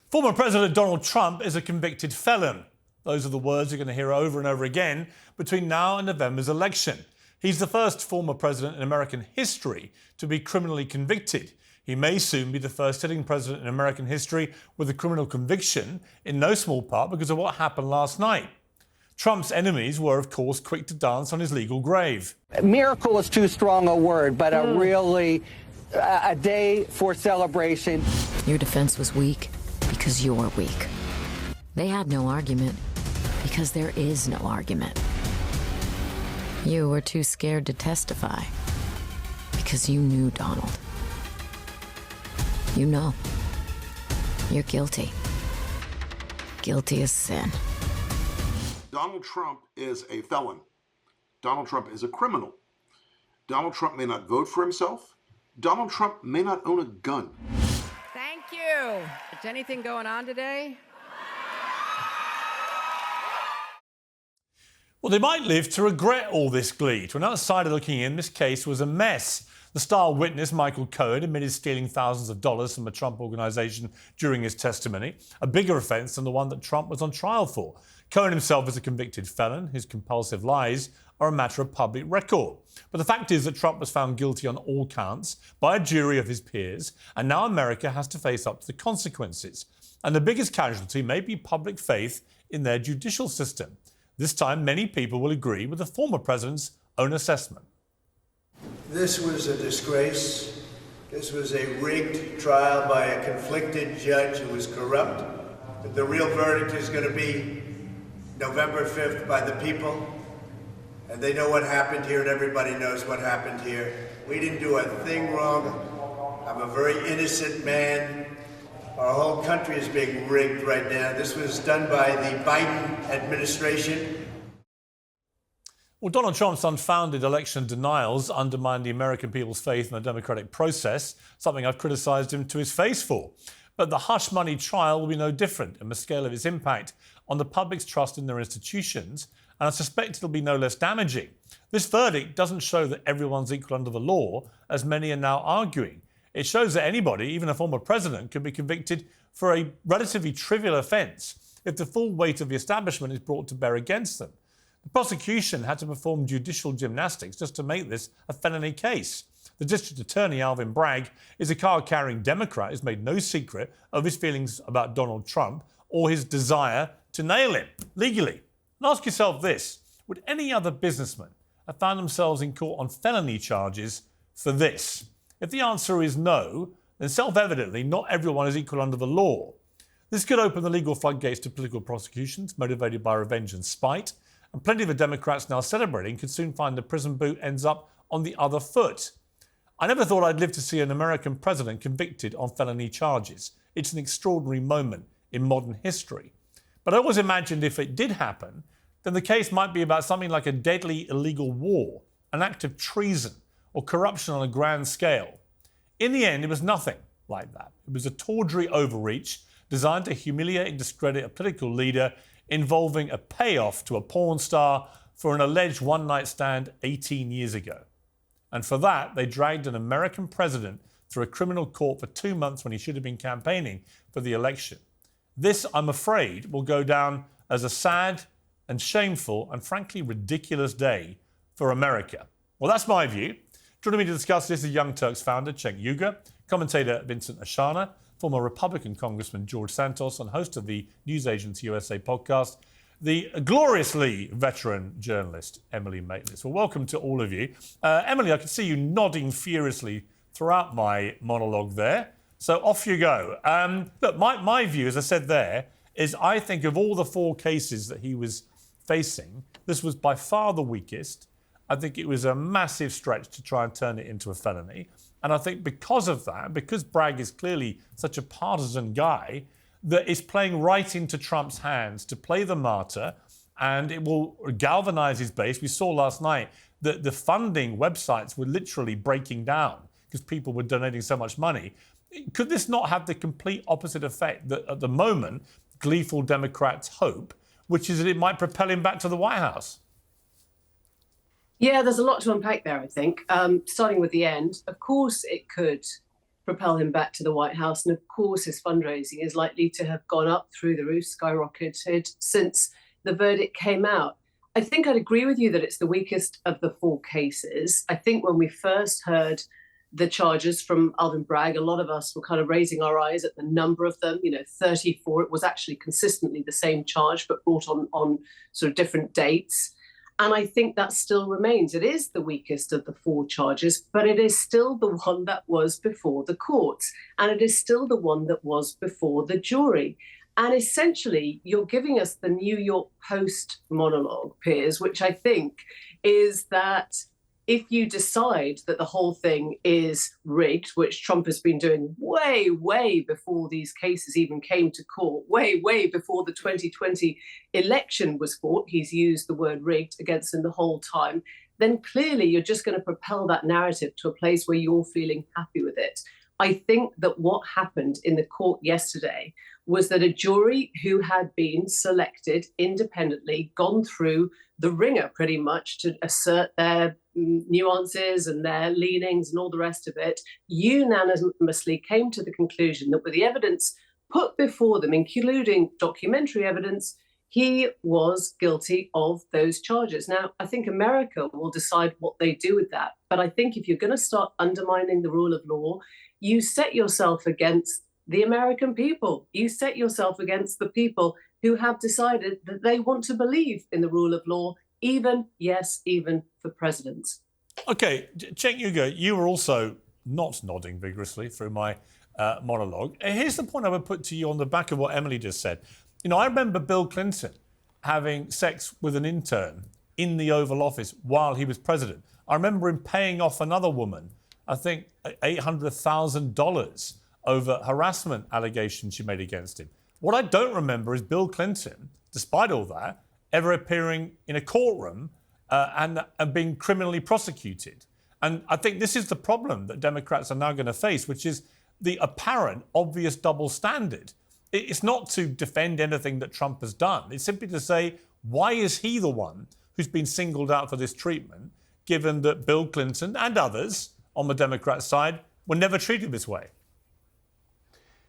Former President Donald Trump is a convicted felon. Those are the words you're going to hear over and over again between now and November's election. He's the first former president in American history to be criminally convicted. He may soon be the first sitting president in American history with a criminal conviction, in no small part because of what happened last night. Trump's enemies were, of course, quick to dance on his legal grave. Miracle is too strong a word, but a day for celebration. Your defense was weak because you're weak. They had no argument because there is no argument. You were too scared to testify because you knew Donald. You know. You're guilty. Guilty as sin. Donald Trump is a felon. Donald Trump is a criminal. Donald Trump may not vote for himself. Donald Trump may not own a gun. Thank you. Is anything going on today? Well, they might live to regret all this glee. To an outsider looking in, this case was a mess. The star witness, Michael Cohen, admitted stealing thousands of dollars from a Trump organization during his testimony, a bigger offense than the one that Trump was on trial for. Cohen himself is a convicted felon. His compulsive lies are a matter of public record. But the fact is that Trump was found guilty on all counts by a jury of his peers, and now America has to face up to the consequences. And the biggest casualty may be public faith in their judicial system. This time, many people will agree with the former president's own assessment. This was a disgrace. This was a rigged trial by a conflicted judge who was corrupt. But the real verdict is going to be November 5th by the people. And they know what happened here, and everybody knows what happened here. We didn't do a thing wrong. I'm a very innocent man. Our whole country is being rigged right now. This was done by the Biden administration. Well, Donald Trump's unfounded election denials undermine the American people's faith in the democratic process, something I've criticised him to his face for. But the hush money trial will be no different in the scale of its impact on the public's trust in their institutions, and I suspect it'll be no less damaging. This verdict doesn't show that everyone's equal under the law, as many are now arguing. It shows that anybody, even a former president, can be convicted for a relatively trivial offence if the full weight of the establishment is brought to bear against them. The prosecution had to perform judicial gymnastics just to make this a felony case. The district attorney, Alvin Bragg, is a card-carrying Democrat who's made no secret of his feelings about Donald Trump or his desire to nail him legally. And ask yourself this: would any other businessman have found themselves in court on felony charges for this? If the answer is no, then self-evidently not everyone is equal under the law. This could open the legal floodgates to political prosecutions motivated by revenge and spite, and plenty of the Democrats now celebrating could soon find the prison boot ends up on the other foot. I never thought I'd live to see an American president convicted on felony charges. It's an extraordinary moment in modern history. But I always imagined if it did happen, then the case might be about something like a deadly illegal war, an act of treason, or corruption on a grand scale. In the end, it was nothing like that. It was a tawdry overreach designed to humiliate and discredit a political leader involving a payoff to a porn star for an alleged one-night stand 18 years ago. And for that, they dragged an American president through a criminal court for 2 months when he should have been campaigning for the election. This, I'm afraid, will go down as a sad and shameful and frankly ridiculous day for America. Well, that's my view. Joining me to discuss this is Young Turks founder Cenk Uygur, commentator Vincent Ashana, former Republican Congressman George Santos, and host of the News Agency USA podcast, the gloriously veteran journalist Emily Maitlis. Well, welcome to all of you. Emily, I can see you nodding furiously throughout my monologue there. So off you go. Look, my view, as I said there, is I think of all the 4 cases that he was facing, this was by far the weakest. I think it was a massive stretch to try and turn it into a felony. And I think because of that, because Bragg is clearly such a partisan guy, that is playing right into Trump's hands to play the martyr, and it will galvanise his base. We saw last night that the funding websites were literally breaking down because people were donating so much money. Could this not have the complete opposite effect that at the moment gleeful Democrats hope, which is that it might propel him back to the White House? Yeah, there's a lot to unpack there, I think. Starting with the end, of course it could propel him back to the White House. And of course, his fundraising is likely to have gone up through the roof, skyrocketed since the verdict came out. I think I'd agree with you that it's the weakest of the 4 cases. I think when we first heard the charges from Alvin Bragg, a lot of us were kind of raising our eyes at the number of them, 34. It was actually consistently the same charge, but brought on sort of different dates. And I think that still remains. It is the weakest of the 4 charges, but it is still the one that was before the courts. And it is still the one that was before the jury. And essentially, you're giving us the New York Post monologue, Piers, which I think is that if you decide that the whole thing is rigged, which Trump has been doing way, way before these cases even came to court, way, way before the 2020 election was fought, he's used the word rigged against him the whole time, then clearly you're just going to propel that narrative to a place where you're feeling happy with it. I think that what happened in the court yesterday was that a jury who had been selected independently, gone through the ringer pretty much to assert their nuances and their leanings and all the rest of it, unanimously came to the conclusion that with the evidence put before them, including documentary evidence, he was guilty of those charges. Now, I think America will decide what they do with that. But I think if you're going to start undermining the rule of law, you set yourself against the American people. You set yourself against the people who have decided that they want to believe in the rule of law, even for presidents. OK, Cenk Uygur, you were also not nodding vigorously through my monologue. Here's the point I would put to you on the back of what Emily just said. I remember Bill Clinton having sex with an intern in the Oval Office while he was president. I remember him paying off another woman, I think $800,000 over harassment allegations she made against him. What I don't remember is Bill Clinton, despite all that, ever appearing in a courtroom and being criminally prosecuted. And I think this is the problem that Democrats are now going to face, which is the apparent, obvious double standard. It's not to defend anything that Trump has done. It's simply to say, why is he the one who's been singled out for this treatment, given that Bill Clinton and others on the Democrat side were never treated this way?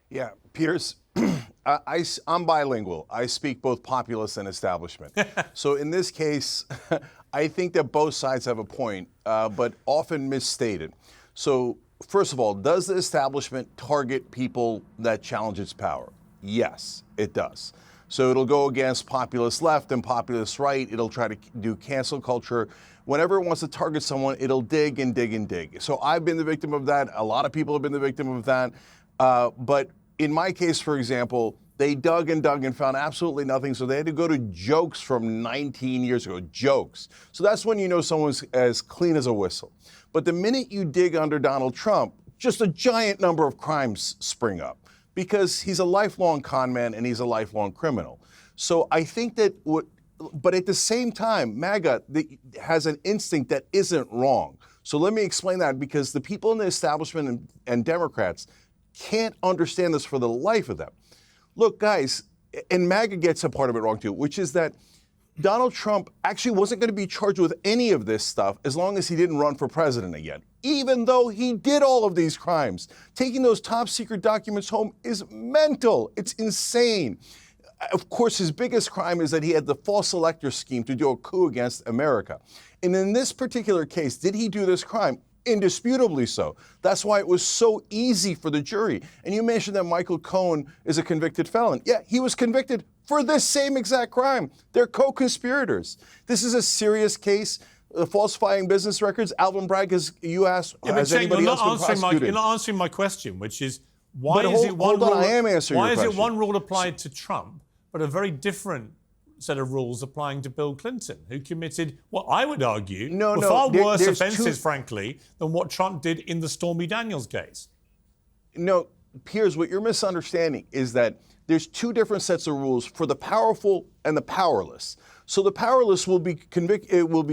Yeah, Piers, I'm bilingual. I speak both populist and establishment. So in this case, I think that both sides have a point, but often misstated. So first of all, does the establishment target people that challenge its power? Yes, it does. So it'll go against populist left and populist right. It'll try to do cancel culture. Whenever it wants to target someone, it'll dig and dig and dig. So I've been the victim of that. A lot of people have been the victim of that. But in my case, for example, they dug and found absolutely nothing. So they had to go to jokes from 19 years ago, jokes. So that's when you know someone's as clean as a whistle. But the minute you dig under Donald Trump, just a giant number of crimes spring up because he's a lifelong con man and he's a lifelong criminal. So I think that but at the same time, MAGA has an instinct that isn't wrong. So let me explain that, because the people in the establishment and Democrats can't understand this for the life of them. Look, guys, and MAGA gets a part of it wrong too, which is that Donald Trump actually wasn't going to be charged with any of this stuff as long as he didn't run for president again, even though he did all of these crimes. Taking those top secret documents home is mental. It's insane. Of course, his biggest crime is that he had the false elector scheme to do a coup against America. And in this particular case, did he do this crime? Indisputably so. That's why it was so easy for the jury. And you mentioned that Michael Cohen is a convicted felon. Yeah, he was convicted for this same exact crime. They're co-conspirators. This is a serious case. Falsifying business records. Alvin Bragg, has anybody else been prosecuted? You're not answering my question, which is why is it one rule applied to Trump, but a very different set of rules applying to Bill Clinton, who committed what I would argue were far worse offences, frankly, than what Trump did in the Stormy Daniels case? No, Piers, what you're misunderstanding is that there's two different sets of rules for the powerful and the powerless. So the powerless will be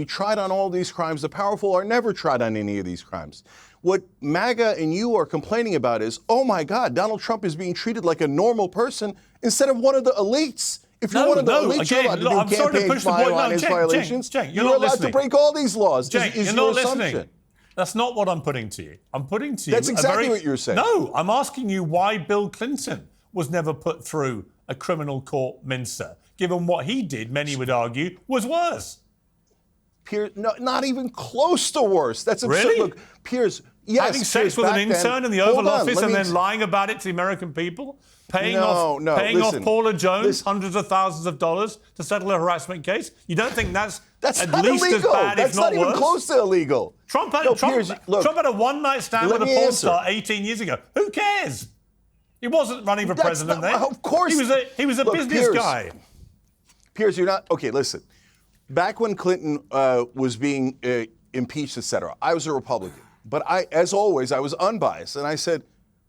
tried on all these crimes. The powerful are never tried on any of these crimes. What MAGA and you are complaining about is, oh my God, Donald Trump is being treated like a normal person instead of one of the elites. If you're one of the elites, you're allowed to do campaign violations. You're allowed to break all these laws. Cenk, you're not listening. That's not what I'm putting to you. I'm putting to you. That's exactly what you're saying. No, I'm asking you why Bill Clinton was never put through a criminal court mincer, given what he did, many would argue, was worse. Piers, no, not even close to worse. That's absurd. Really? Look, Piers, yes. Having sex Piers, with an back intern then- in the Hold Oval on, Office let and me then lying about it to the American people? Paying off listen, Paula Jones hundreds of thousands of dollars to settle a harassment case? You don't think that's at not least illegal. as bad, That's if not not even worse? close to illegal. Trump had, No, Trump, Piers, look, Trump had a one-night stand let with a me porn answer. star 18 years ago. Who cares? He wasn't running for That's president not- then. of course. He was a Look, business Piers, guy. Piers, you're not okay. Listen, back when Clinton was being impeached, etc., I was a Republican, but as always, I was unbiased, and I said,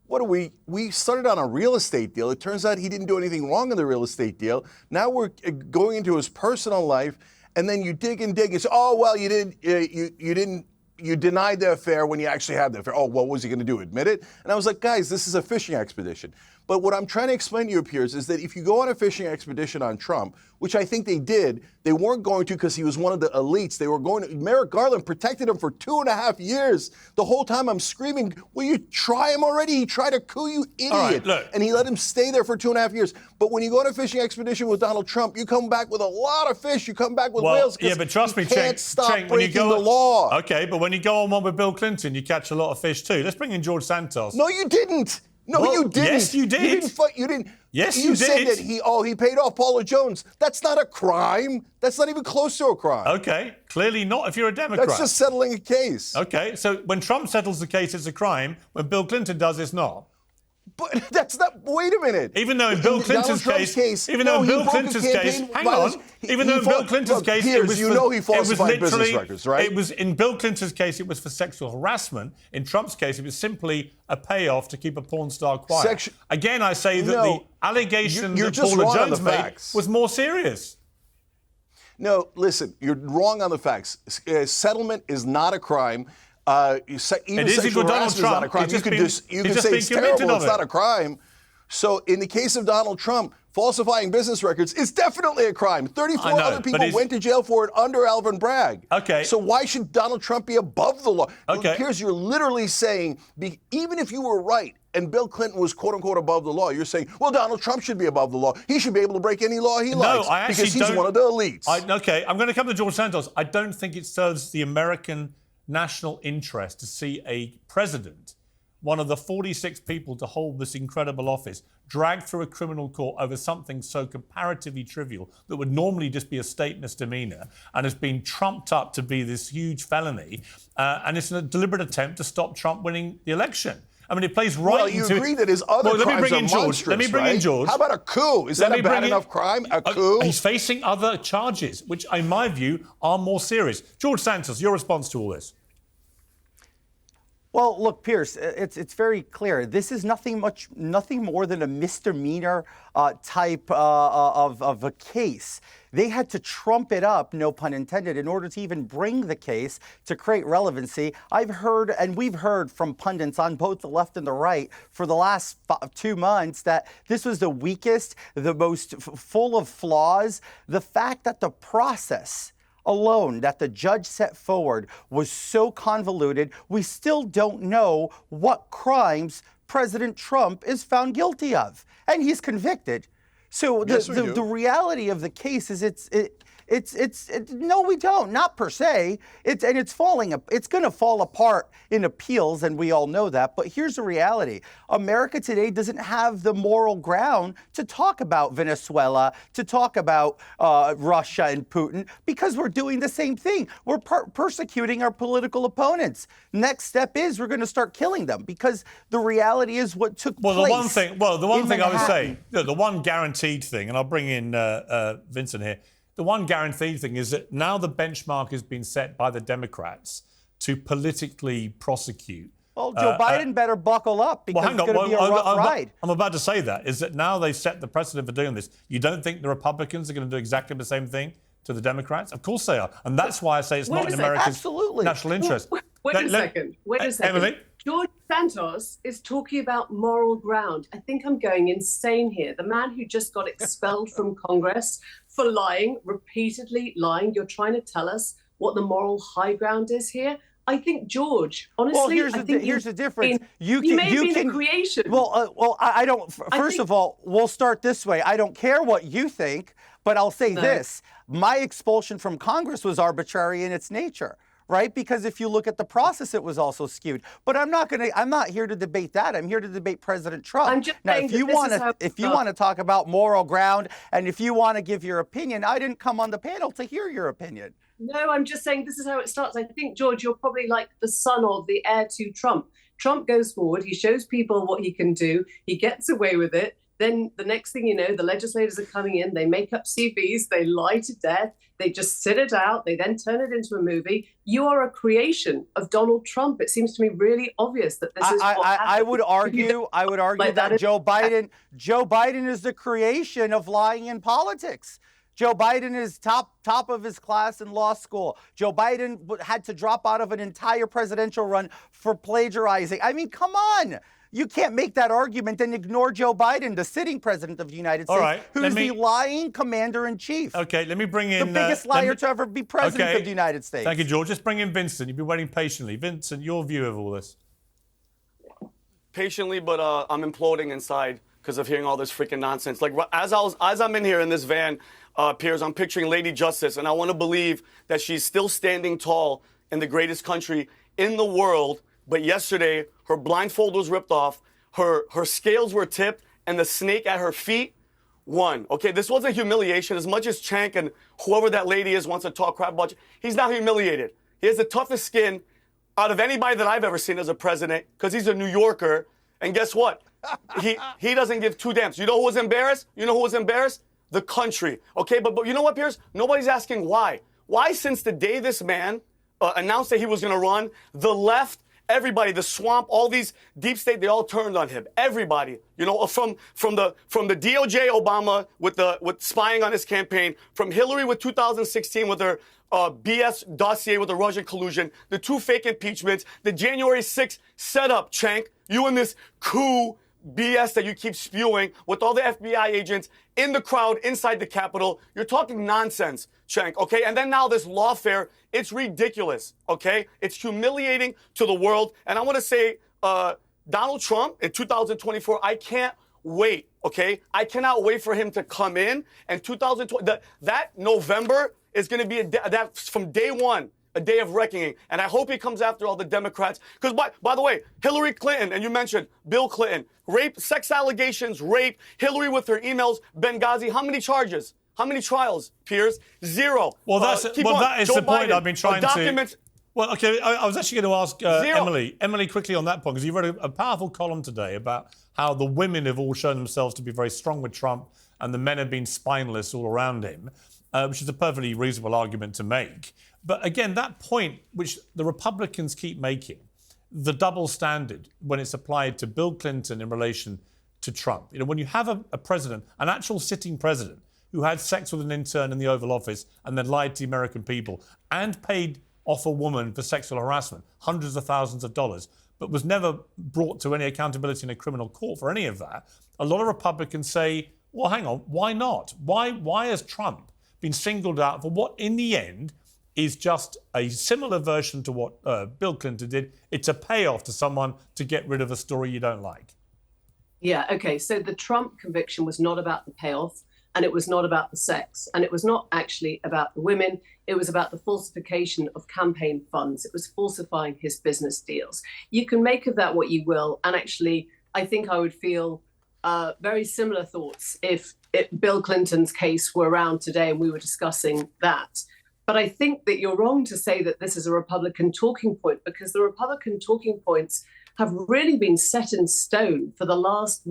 "What are we? We started on a real estate deal. It turns out he didn't do anything wrong in the real estate deal. Now we're going into his personal life, and then you dig and dig and say, oh well, you didn't." You denied the affair when you actually had the affair. Oh, what was he going to do? Admit it? And I was like, guys, this is a fishing expedition. But what I'm trying to explain to you, Piers, is that if you go on a fishing expedition on Trump, which I think they did, they weren't going to because he was one of the elites. They were going to. Merrick Garland protected him for 2.5 years. The whole time I'm screaming, will you try him already? He tried a coup, you idiot. All right, look. And he let him stay there for 2.5 years. But when you go on a fishing expedition with Donald Trump, you come back with a lot of fish. You come back with whales. Yeah, but trust me, you can't Cenk, stop Cenk, when you breaking go the law. Okay, but when you go on one with Bill Clinton, you catch a lot of fish too. Let's bring in George Santos. No, you didn't. No, Well, you didn't. yes, you did. You didn't. Yes, you you said did. that he paid off Paula Jones. That's not a crime. That's not even close to a crime. Okay, clearly not if you're a Democrat. That's just settling a case. Okay, so when Trump settles the case, it's a crime. When Bill Clinton does, it's not. But that's not. Wait a minute. Even though in Bill Clinton's case, even though in Bill Clinton's case, hang on. Even though in Bill Clinton's case, it was you know he it was falsified business literally, records, right? it was in Bill Clinton's case, it was for sexual harassment. In Trump's case, it was simply a payoff to keep a porn star quiet. Again, I say that the allegation you're that just Paula wrong on Jones the made facts. was more serious. No, listen, you're wrong on the facts. Settlement is not a crime. Even It is sexual equal Donald harassment is not a Trump. crime. He's You just could been- just he's say just been it's convicted terrible. of It's not it. a crime. So in the case of Donald Trump, falsifying business records is definitely a crime. 34 I know, other but people he's- went to jail for it under Alvin Bragg. Okay. So why should Donald Trump be above the law? Okay. Piers, you're literally saying, even if you were right and Bill Clinton was quote unquote above the law, you're saying, well, Donald Trump should be above the law. He should be able to break any law he likes I actually because he's don't- one of the elites. Okay, I'm going to come to George Santos. I don't think it serves the American national interest to see a president, one of the 46 people to hold this incredible office, dragged through a criminal court over something so comparatively trivial that would normally just be a state misdemeanor and has been trumped up to be this huge felony. And it's a deliberate attempt to stop Trump winning the election. I mean, it plays right well, you into... agree that his other Let me crimes bring are in George. monstrous, Let me bring in right? George. How about a coup? Is Let that me a bad bring in- enough crime? A coup? He's facing other charges, which, in my view, are more serious. George Santos, your response to all this? Well, look, Piers, it's very clear. This is nothing more than a misdemeanor type of a case. They had to trump it up, no pun intended, in order to even bring the case to create relevancy. I've heard, and we've heard from pundits on both the left and the right for the last 2 months that this was the weakest, the most full of flaws. The fact that the process alone that the judge set forward was so convoluted, we still don't know what crimes President Trump is found guilty of. And he's convicted. So the reality of the case is no, we don't, not per se. It's going to fall apart in appeals, and we all know that. But here's the reality: America today doesn't have the moral ground to talk about Venezuela, to talk about Russia and Putin, because we're doing the same thing. We're persecuting our political opponents. Next step is we're going to start killing them, because the reality is what took place. The one thing I would say, Manhattan. the one guaranteed thing, and I'll bring in Vincent here. The one guaranteed thing is that now the benchmark has been set by the Democrats to politically prosecute. Well, Joe Biden better buckle up, because it's going to be a rough ride. I'm about to say that, is that now they've set the precedent for doing this. You don't think the Republicans are going to do exactly the same thing to the Democrats? Of course they are. And that's why I say it's not in America's national interest. Wait a second. Emily? George Santos is talking about moral ground. I think I'm going insane here. The man who just got expelled from Congress for lying, repeatedly lying. You're trying to tell us what the moral high ground is here? I think George, honestly, Well, here's I the think here's the difference. You may have been a creation. Well, I don't. First of all, we'll start this way. I don't care what you think, but I'll say this: my expulsion from Congress was arbitrary in its nature. Right? Because if you look at the process, it was also skewed. But I'm not here to debate that. I'm here to debate President Trump. I'm just now, saying if you want to talk about moral ground and if you want to give your opinion, I didn't come on the panel to hear your opinion. No, I'm just saying this is how it starts. I think, George, you're probably like the son of the heir to Trump. Trump goes forward. He shows people what he can do. He gets away with it. Then the next thing you know, the legislators are coming in. They make up CVs. They lie to death. They just sit it out. They then turn it into a movie. You are a creation of Donald Trump. It seems to me really obvious that this is what happened. I would argue that Joe Biden is the creation of lying in politics. Joe Biden is top of his class in law school. Joe Biden had to drop out of an entire presidential run for plagiarizing. I mean, come on. You can't make that argument and ignore Joe Biden, the sitting president of the United States, who's the lying commander-in-chief. Okay, let me bring in... the biggest liar to ever be president of the United States. Thank you, George. Let's bring in Vincent. You've been waiting patiently. Vincent, your view of all this. Patiently, but I'm imploding inside because of hearing all this freaking nonsense. Like, as I'm in here in this van, Piers, I'm picturing Lady Justice, and I want to believe that she's still standing tall in the greatest country in the world. But yesterday, her blindfold was ripped off, her scales were tipped, and the snake at her feet won. Okay, this wasn't humiliation. As much as Cenk and whoever that lady is wants to talk crap about you, he's not humiliated. He has the toughest skin out of anybody that I've ever seen as a president because he's a New Yorker. And guess what? He doesn't give two damns. You know who was embarrassed? You know who was embarrassed? The country. Okay, but you know what, Piers? Nobody's asking why. Why, since the day this man announced that he was going to run, the left, everybody, the swamp, all these deep state, they all turned on him. Everybody, you know, from the DOJ Obama with spying on his campaign, from Hillary with 2016 with her BS dossier with the Russian collusion, the two fake impeachments, the January 6th setup, Cenk, you and this coup BS that you keep spewing with all the FBI agents in the crowd inside the Capitol. You're talking nonsense, Cenk, okay? And then now this lawfare, it's ridiculous, okay? It's humiliating to the world. And I want to say, Donald Trump in 2024, I can't wait, okay? I cannot wait for him to come in. And 2020, that November is going to be that's from day one, a day of reckoning. And I hope he comes after all the Democrats. Because, by the way, Hillary Clinton, and you mentioned Bill Clinton, rape, sex allegations, rape, Hillary with her emails, Benghazi, how many charges? How many trials, Piers? Zero. Well, that is Joe the point Biden, I've been trying to... Well, okay, I was actually going to ask Emily quickly on that point, because you wrote a powerful column today about how the women have all shown themselves to be very strong with Trump and the men have been spineless all around him, which is a perfectly reasonable argument to make. But again, that point, which the Republicans keep making, the double standard when it's applied to Bill Clinton in relation to Trump. You know, when you have a president, an actual sitting president, who had sex with an intern in the Oval Office and then lied to the American people and paid off a woman for sexual harassment, hundreds of thousands of dollars, but was never brought to any accountability in a criminal court for any of that, a lot of Republicans say, well, hang on, why not? Why has Trump been singled out for what, in the end, is just a similar version to what Bill Clinton did? It's a payoff to someone to get rid of a story you don't like. Yeah, okay, so the Trump conviction was not about the payoff. And it was not about the sex. And it was not actually about the women. It was about the falsification of campaign funds. It was falsifying his business deals. You can make of that what you will. And actually, I think I would feel very similar thoughts if Bill Clinton's case were around today and we were discussing that. But I think that you're wrong to say that this is a Republican talking point, because the Republican talking points have really been set in stone for the last,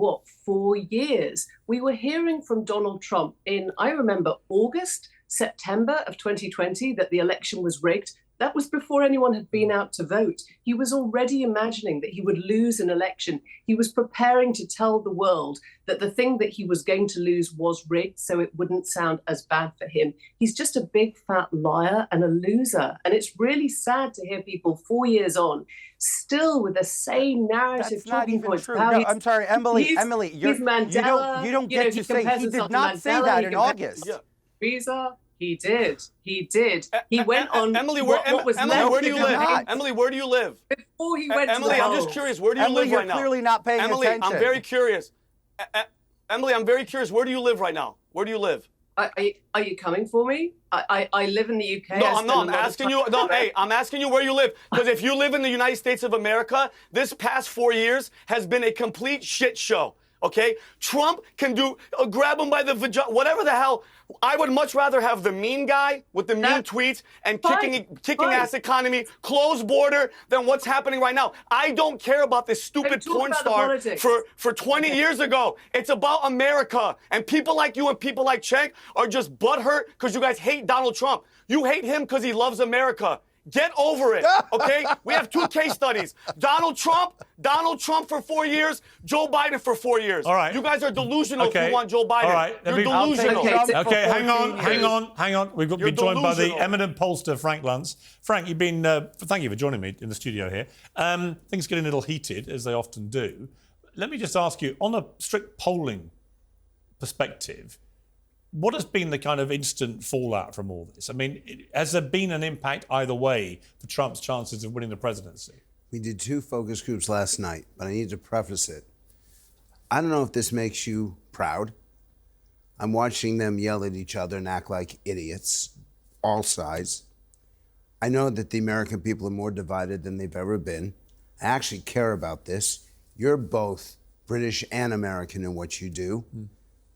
4 years. We were hearing from Donald Trump in, I remember, August, September of 2020, that the election was rigged. That was before anyone had been out to vote. He was already imagining that he would lose an election. He was preparing to tell the world that the thing that he was going to lose was rigged, so it wouldn't sound as bad for him. He's just a big fat liar and a loser. And it's really sad to hear people 4 years on still with the same narrative. That's not even true. No, I'm sorry, Emily, he's Mandela, you don't get to say he did not say that in August. Visa. He did. He did. He went on. Emily, what was Emily, left where do you of live? the- Emily, where do you live? Before he went Emily, to the I'm just hole. curious. Where do you Emily, live you're right now? clearly not paying Emily, attention. I'm very curious. Emily, I'm very curious. Where do you live right now? Where do you live? Are you coming for me? I live in the UK. No, I I'm not. spend I'm a lot of asking time you. No, there. hey, I'm asking you where you live. Because if you live in the United States of America, this past 4 years has been a complete shit show. Okay? Trump can grab him by the vagina, whatever the hell. I would much rather have the mean guy with the mean tweets and kicking ass economy, closed border than what's happening right now. I don't care about this stupid talk porn about the star politics. for 20 years ago. It's about America. And people like you and people like Cenk are just butthurt because you guys hate Donald Trump. You hate him because he loves America. Get over it, okay? We have 2 case studies. Donald Trump for 4 years, Joe Biden for 4 years. All right. You guys are delusional if Okay. you want Joe Biden. All right. You're I'll take delusional. Trump. Okay, For hang 14 on. We've got to You're be joined by the delusional. eminent pollster, Frank Luntz. Frank, you've been, thank you for joining me in the studio here. Things getting a little heated, as they often do. Let me just ask you, on a strict polling perspective, what has been the kind of instant fallout from all this? I mean, has there been an impact either way for Trump's chances of winning the presidency? We did 2 focus groups last night, but I need to preface it. I don't know if this makes you proud. I'm watching them yell at each other and act like idiots, all sides. I know that the American people are more divided than they've ever been. I actually care about this. You're both British and American in what you do.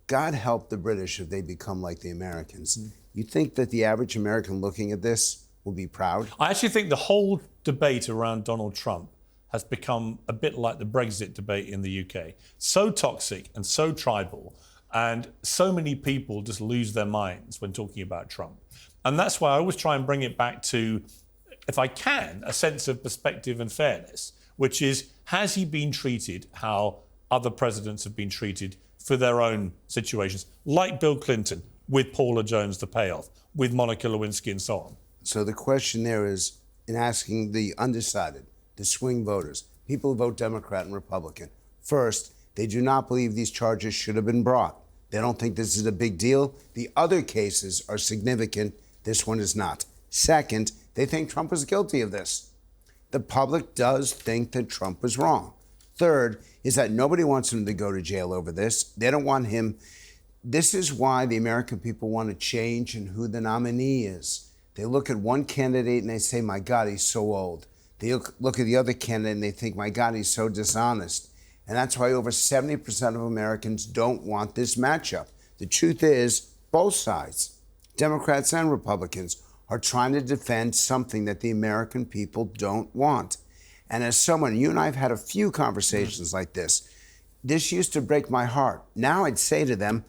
God help the British if they become like the Americans. You think that the average American looking at this will be proud? I actually think the whole debate around Donald Trump has become a bit like the Brexit debate in the UK. So toxic and so tribal, and so many people just lose their minds when talking about Trump. And that's why I always try and bring it back to, if I can, a sense of perspective and fairness, which is, has he been treated how other presidents have been treated for their own situations, like Bill Clinton, with Paula Jones, the payoff, with Monica Lewinsky and so on? So the question there is, in asking the undecided, the swing voters, people who vote Democrat and Republican, first, they do not believe these charges should have been brought. They don't think this is a big deal. The other cases are significant. This one is not. Second, they think Trump was guilty of this. The public does think that Trump was wrong. Third is that nobody wants him to go to jail over this. They don't want him. This is why the American people want to change in who the nominee is. They look at one candidate and they say, my God, he's so old. They look at the other candidate and they think, my God, he's so dishonest. And that's why over 70% of Americans don't want this matchup. The truth is, both sides, Democrats and Republicans, are trying to defend something that the American people don't want. And as someone, you and I have had a few conversations like this. This used to break my heart. Now I'd say to them,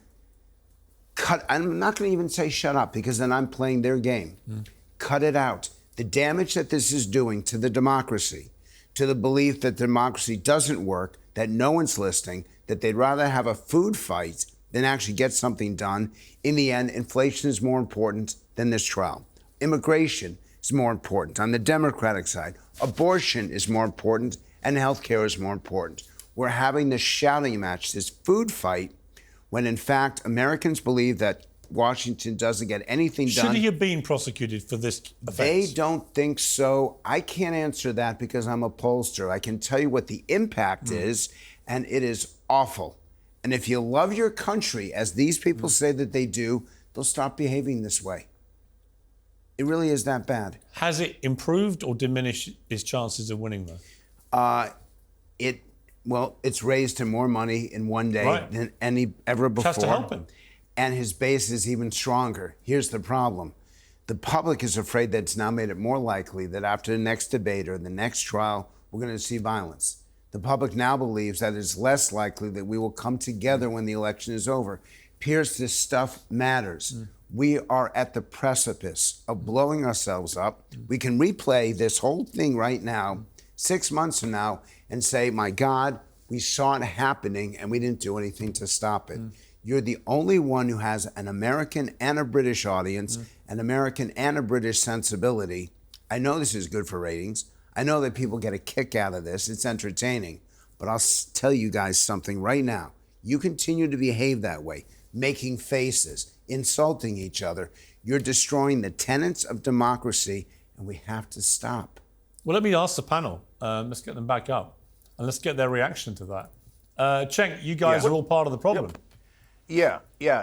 cut. I'm not going to even say shut up, because then I'm playing their game. Cut it out. The damage that this is doing to the democracy, to the belief that democracy doesn't work, that no one's listening, that they'd rather have a food fight than actually get something done. In the end, inflation is more important than this trial. Immigration is more important on the Democratic side. Abortion is more important, and healthcare is more important. We're having this shouting match, this food fight, when in fact Americans believe that Washington doesn't get anything done. Should he have been prosecuted for this offense? They don't think so. I can't answer that because I'm a pollster. I can tell you what the impact is, and it is awful. And if you love your country, as these people say that they do, they'll stop behaving this way. It really is that bad. Has it improved or diminished his chances of winning, though? It's raised him more money in one day than any ever before. Has to help him. And his base is even stronger. Here's the problem. The public is afraid that it's now made it more likely that after the next debate or the next trial, we're going to see violence. The public now believes that it's less likely that we will come together when the election is over. Pierce, this stuff matters. We are at the precipice of blowing ourselves up. We can replay this whole thing right now, 6 months from now, and say, my God, we saw it happening and we didn't do anything to stop it. You're the only one who has an American and a British audience, an American and a British sensibility. I know this is good for ratings. I know that people get a kick out of this. It's entertaining. But I'll tell you guys something right now. You continue to behave that way. making faces, insulting each other. You're destroying the tenets of democracy, and we have to stop. Well, let me ask the panel. Let's get them back up, and let's get their reaction to that. Cenk, you guys are all part of the problem. Yeah.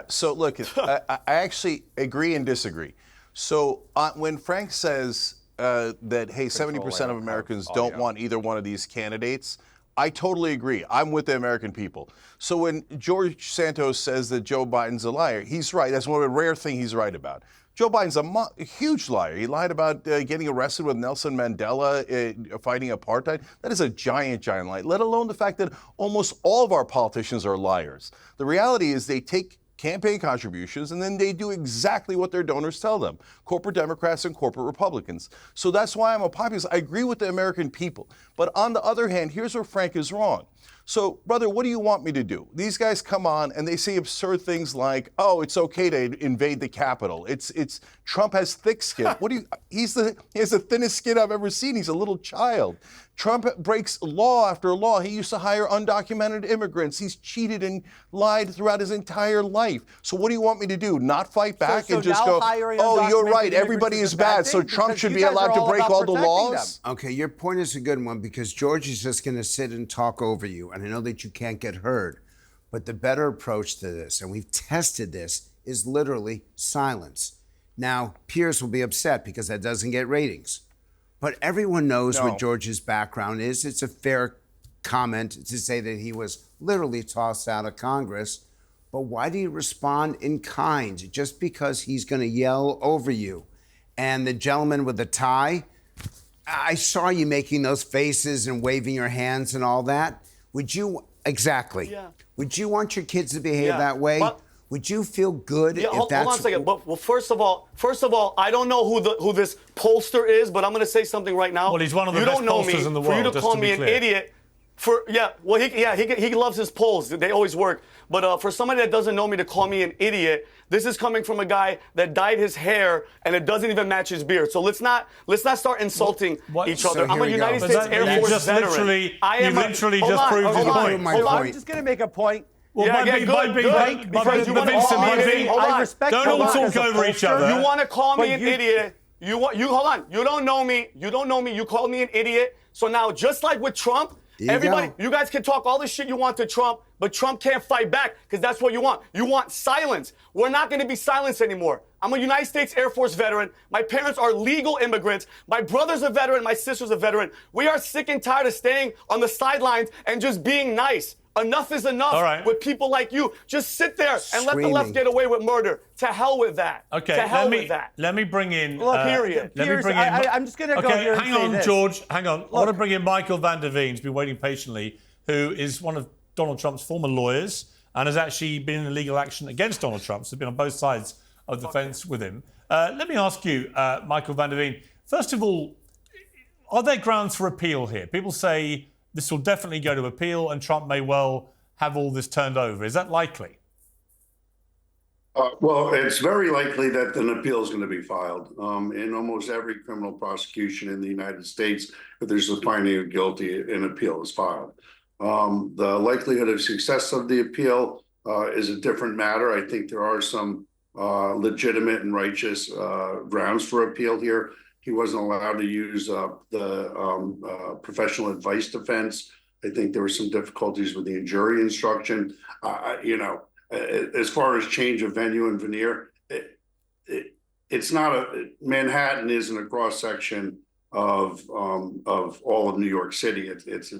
So look, I actually agree and disagree. So when Frank says that, hey, 70% of Americans don't want either one of these candidates, I totally agree. I'm with the American people. So when George Santos says that Joe Biden's a liar, he's right. That's one of the rare things he's right about. Joe Biden's a huge liar. He lied about getting arrested with Nelson Mandela fighting apartheid. That is a giant lie, let alone the fact that almost all of our politicians are liars. The reality is they take campaign contributions and then they do exactly what their donors tell them, corporate Democrats and corporate Republicans. So that's why I'm a populist. I agree with the American people. But on the other hand, here's where Frank is wrong. So, brother, what do you want me to do? These guys come on and they say absurd things like, "Oh, it's okay to invade the Capitol. It's Trump has thick skin." He has the thinnest skin I've ever seen. He's a little child. Trump breaks law after law. He used to hire undocumented immigrants. He's cheated and lied throughout his entire life. So what do you want me to do? Not fight back and just go, "Oh, you're right. Everybody is bad. So Trump should be allowed to break all the laws?" Okay, your point is a good one because George is just going to sit and talk over you. And I know that you can't get heard. But the better approach to this, and we've tested this, is literally silence. Now, Piers will be upset because that doesn't get ratings. But everyone knows what George's background is. It's a fair comment to say that he was literally tossed out of Congress. But why do you respond in kind? Just because he's going to yell over you. And the gentleman with the tie, I saw you making those faces and waving your hands and all that. Would you, exactly. Yeah. Would you want your kids to behave that way? Would you feel good if hold that's... on a second. Well, first of all, I don't know who this pollster is, but I'm going to say something right now. Well, he's one of the best pollsters in the world. For you to call me an idiot, he loves his polls. They always work. But for somebody that doesn't know me to call me an idiot, this is coming from a guy that dyed his hair and it doesn't even match his beard. So let's not start insulting each other. I'm a United States Air Force veteran. You literally just proved his point. I'm just going to make a point. Well, don't all talk over each other. You want to call me an idiot? You hold on. You don't know me. You called me an idiot. So now, just like with Trump, you guys can talk all the shit you want to Trump, but Trump can't fight back because that's what you want. You want silence. We're not going to be silenced anymore. I'm a United States Air Force veteran. My parents are legal immigrants. My brother's a veteran. My sister's a veteran. We are sick and tired of staying on the sidelines and just being nice. Enough is enough with people like you. Just sit there and let the left get away with murder. To hell with that. Okay, to hell with that. Let me bring in... period. Let me bring in... I'm just going to go here and hang on, this. George. Hang on. I want to bring in Michael Van der Veen, who's been waiting patiently, who is one of Donald Trump's former lawyers and has actually been in legal action against Donald Trump. So been on both sides of the fence with him. Let me ask you, Michael Van der Veen, first of all, are there grounds for appeal here? People say this will definitely go to appeal and Trump may well have all this turned over. Is that likely? Well, it's very likely that an appeal is going to be filed. In almost every criminal prosecution in the United States, if there's a finding of guilty, an appeal is filed. The likelihood of success of the appeal is a different matter. I think there are some legitimate and righteous grounds for appeal here. He wasn't allowed to use the professional advice defense. I think there were some difficulties with the jury instruction. As far as change of venue and veneer, it's not Manhattan isn't a cross section of all of New York City. It's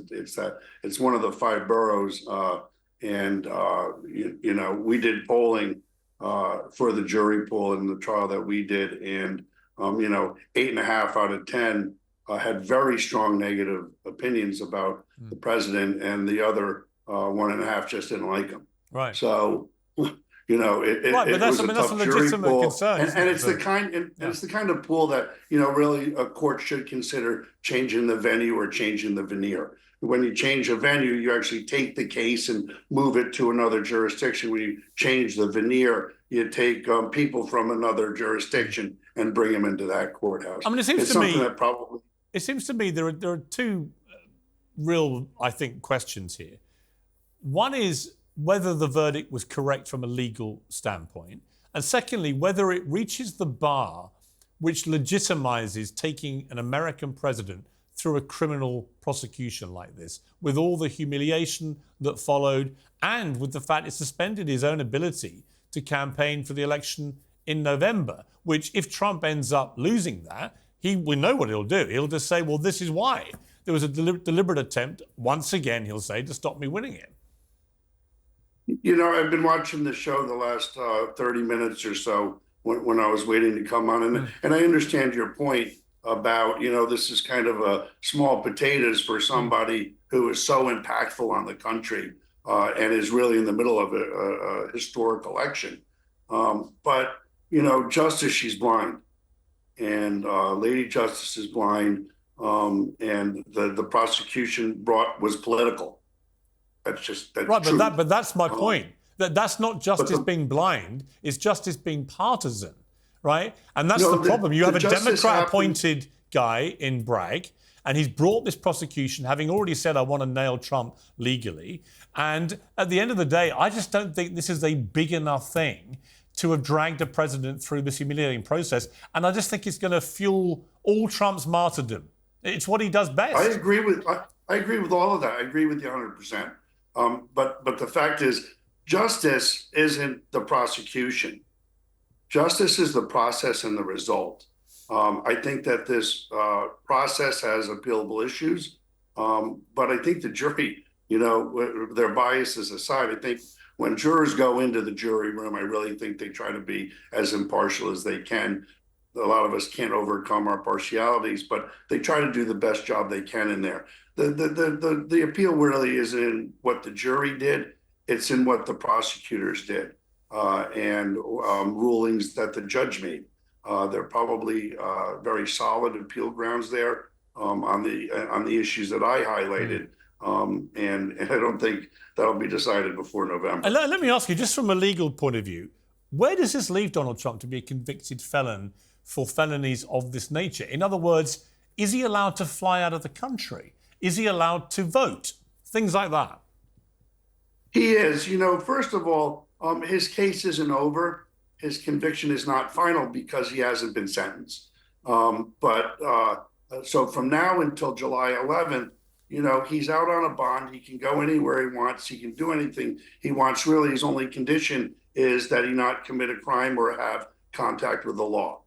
one of the 5 boroughs, and we did polling for the jury pool in the trial that we did, and 8.5 out of 10 had very strong negative opinions about the president, and the other 1.5 just didn't like him. Right. So, it was a tough jury pool, and it's the kind of pool that really a court should consider changing the venue or changing the veneer. When you change a venue, you actually take the case and move it to another jurisdiction. When you change the veneer, you take people from another jurisdiction and bring them into that courthouse. I mean, it seems to me there are 2 real, I think, questions here. One is, whether the verdict was correct from a legal standpoint, and secondly, whether it reaches the bar which legitimizes taking an American president through a criminal prosecution like this, with all the humiliation that followed, and with the fact it suspended his own ability to campaign for the election in November, which if Trump ends up losing that, we know what he'll do. He'll just say, well, this is why. There was a deliberate attempt, once again, he'll say, to stop me winning it. You know, I've been watching the show the last 30 minutes or so when I was waiting to come on. And I understand your point about, you know, this is kind of a small potatoes for somebody who is so impactful on the country and is really in the middle of a historic election. But, you know, Justice, she's blind. And Lady Justice is blind. And the prosecution was political. That's right, true. but that's my point. That's not justice being blind; it's justice being partisan, right? And that's the problem. You have a Democrat-appointed guy in Bragg, and he's brought this prosecution, having already said, "I want to nail Trump legally." And at the end of the day, I just don't think this is a big enough thing to have dragged a president through this humiliating process. And I just think it's going to fuel all Trump's martyrdom. It's what he does best. I agree with all of that. I agree with you 100%. But the fact is, justice isn't the prosecution. Justice is the process and the result. I think that this process has appealable issues, but I think the jury, you know, their biases aside, I think when jurors go into the jury room, I really think they try to be as impartial as they can. A lot of us can't overcome our partialities, but they try to do the best job they can in there. The appeal really isn't in what the jury did; it's in what the prosecutors did and rulings that the judge made. They're probably very solid appeal grounds there on the issues that I highlighted, and I don't think that'll be decided before November. And let me ask you, just from a legal point of view, where does this leave Donald Trump to be a convicted felon for felonies of this nature? In other words, is he allowed to fly out of the country? Is he allowed to vote? Things like that. He is. You know, first of all, his case isn't over. His conviction is not final because he hasn't been sentenced. So from now until July 11th, you know, he's out on a bond. He can go anywhere he wants. He can do anything he wants. Really, his only condition is that he not commit a crime or have contact with the law.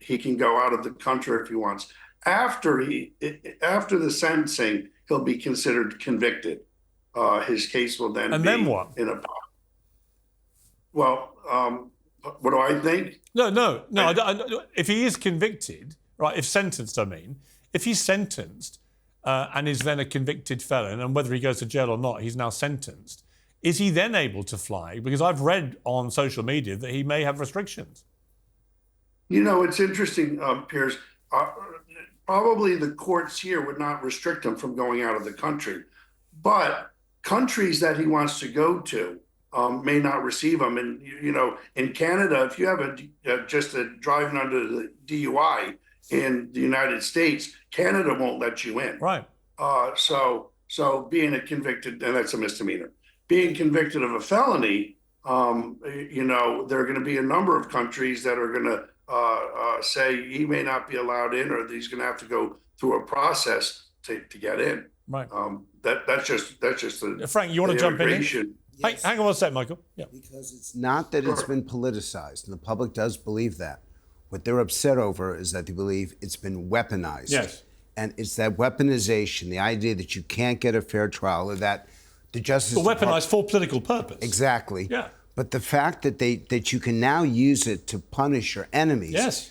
He can go out of the country if he wants. After the sentencing, he'll be considered convicted. His case will then then what? Well, what do I think? No. If he is convicted, right? If sentenced, I mean, if he's sentenced and is then a convicted felon, and whether he goes to jail or not, he's now sentenced. Is he then able to fly? Because I've read on social media that he may have restrictions. You know, it's interesting, Piers. Probably the courts here would not restrict him from going out of the country, but countries that he wants to go to may not receive him. And you know, in Canada, if you have just a driving under the DUI in the United States, Canada won't let you in. Right. So being a convicted, and that's a misdemeanor, being convicted of a felony, you know, there are going to be a number of countries that are going to say he may not be allowed in, or he's going to have to go through a process to get in. Right. That's just the Frank, you want to jump in? Yes. Hang on one sec, Michael. Yeah. Because it's not that it's been politicized, and the public does believe that. What they're upset over is that they believe it's been weaponized. Yes. And it's that weaponization, the idea that you can't get a fair trial, or that the Justice Department... weaponized for political purpose. Exactly. Yeah. But the fact that you can now use it to punish your enemies. Yes.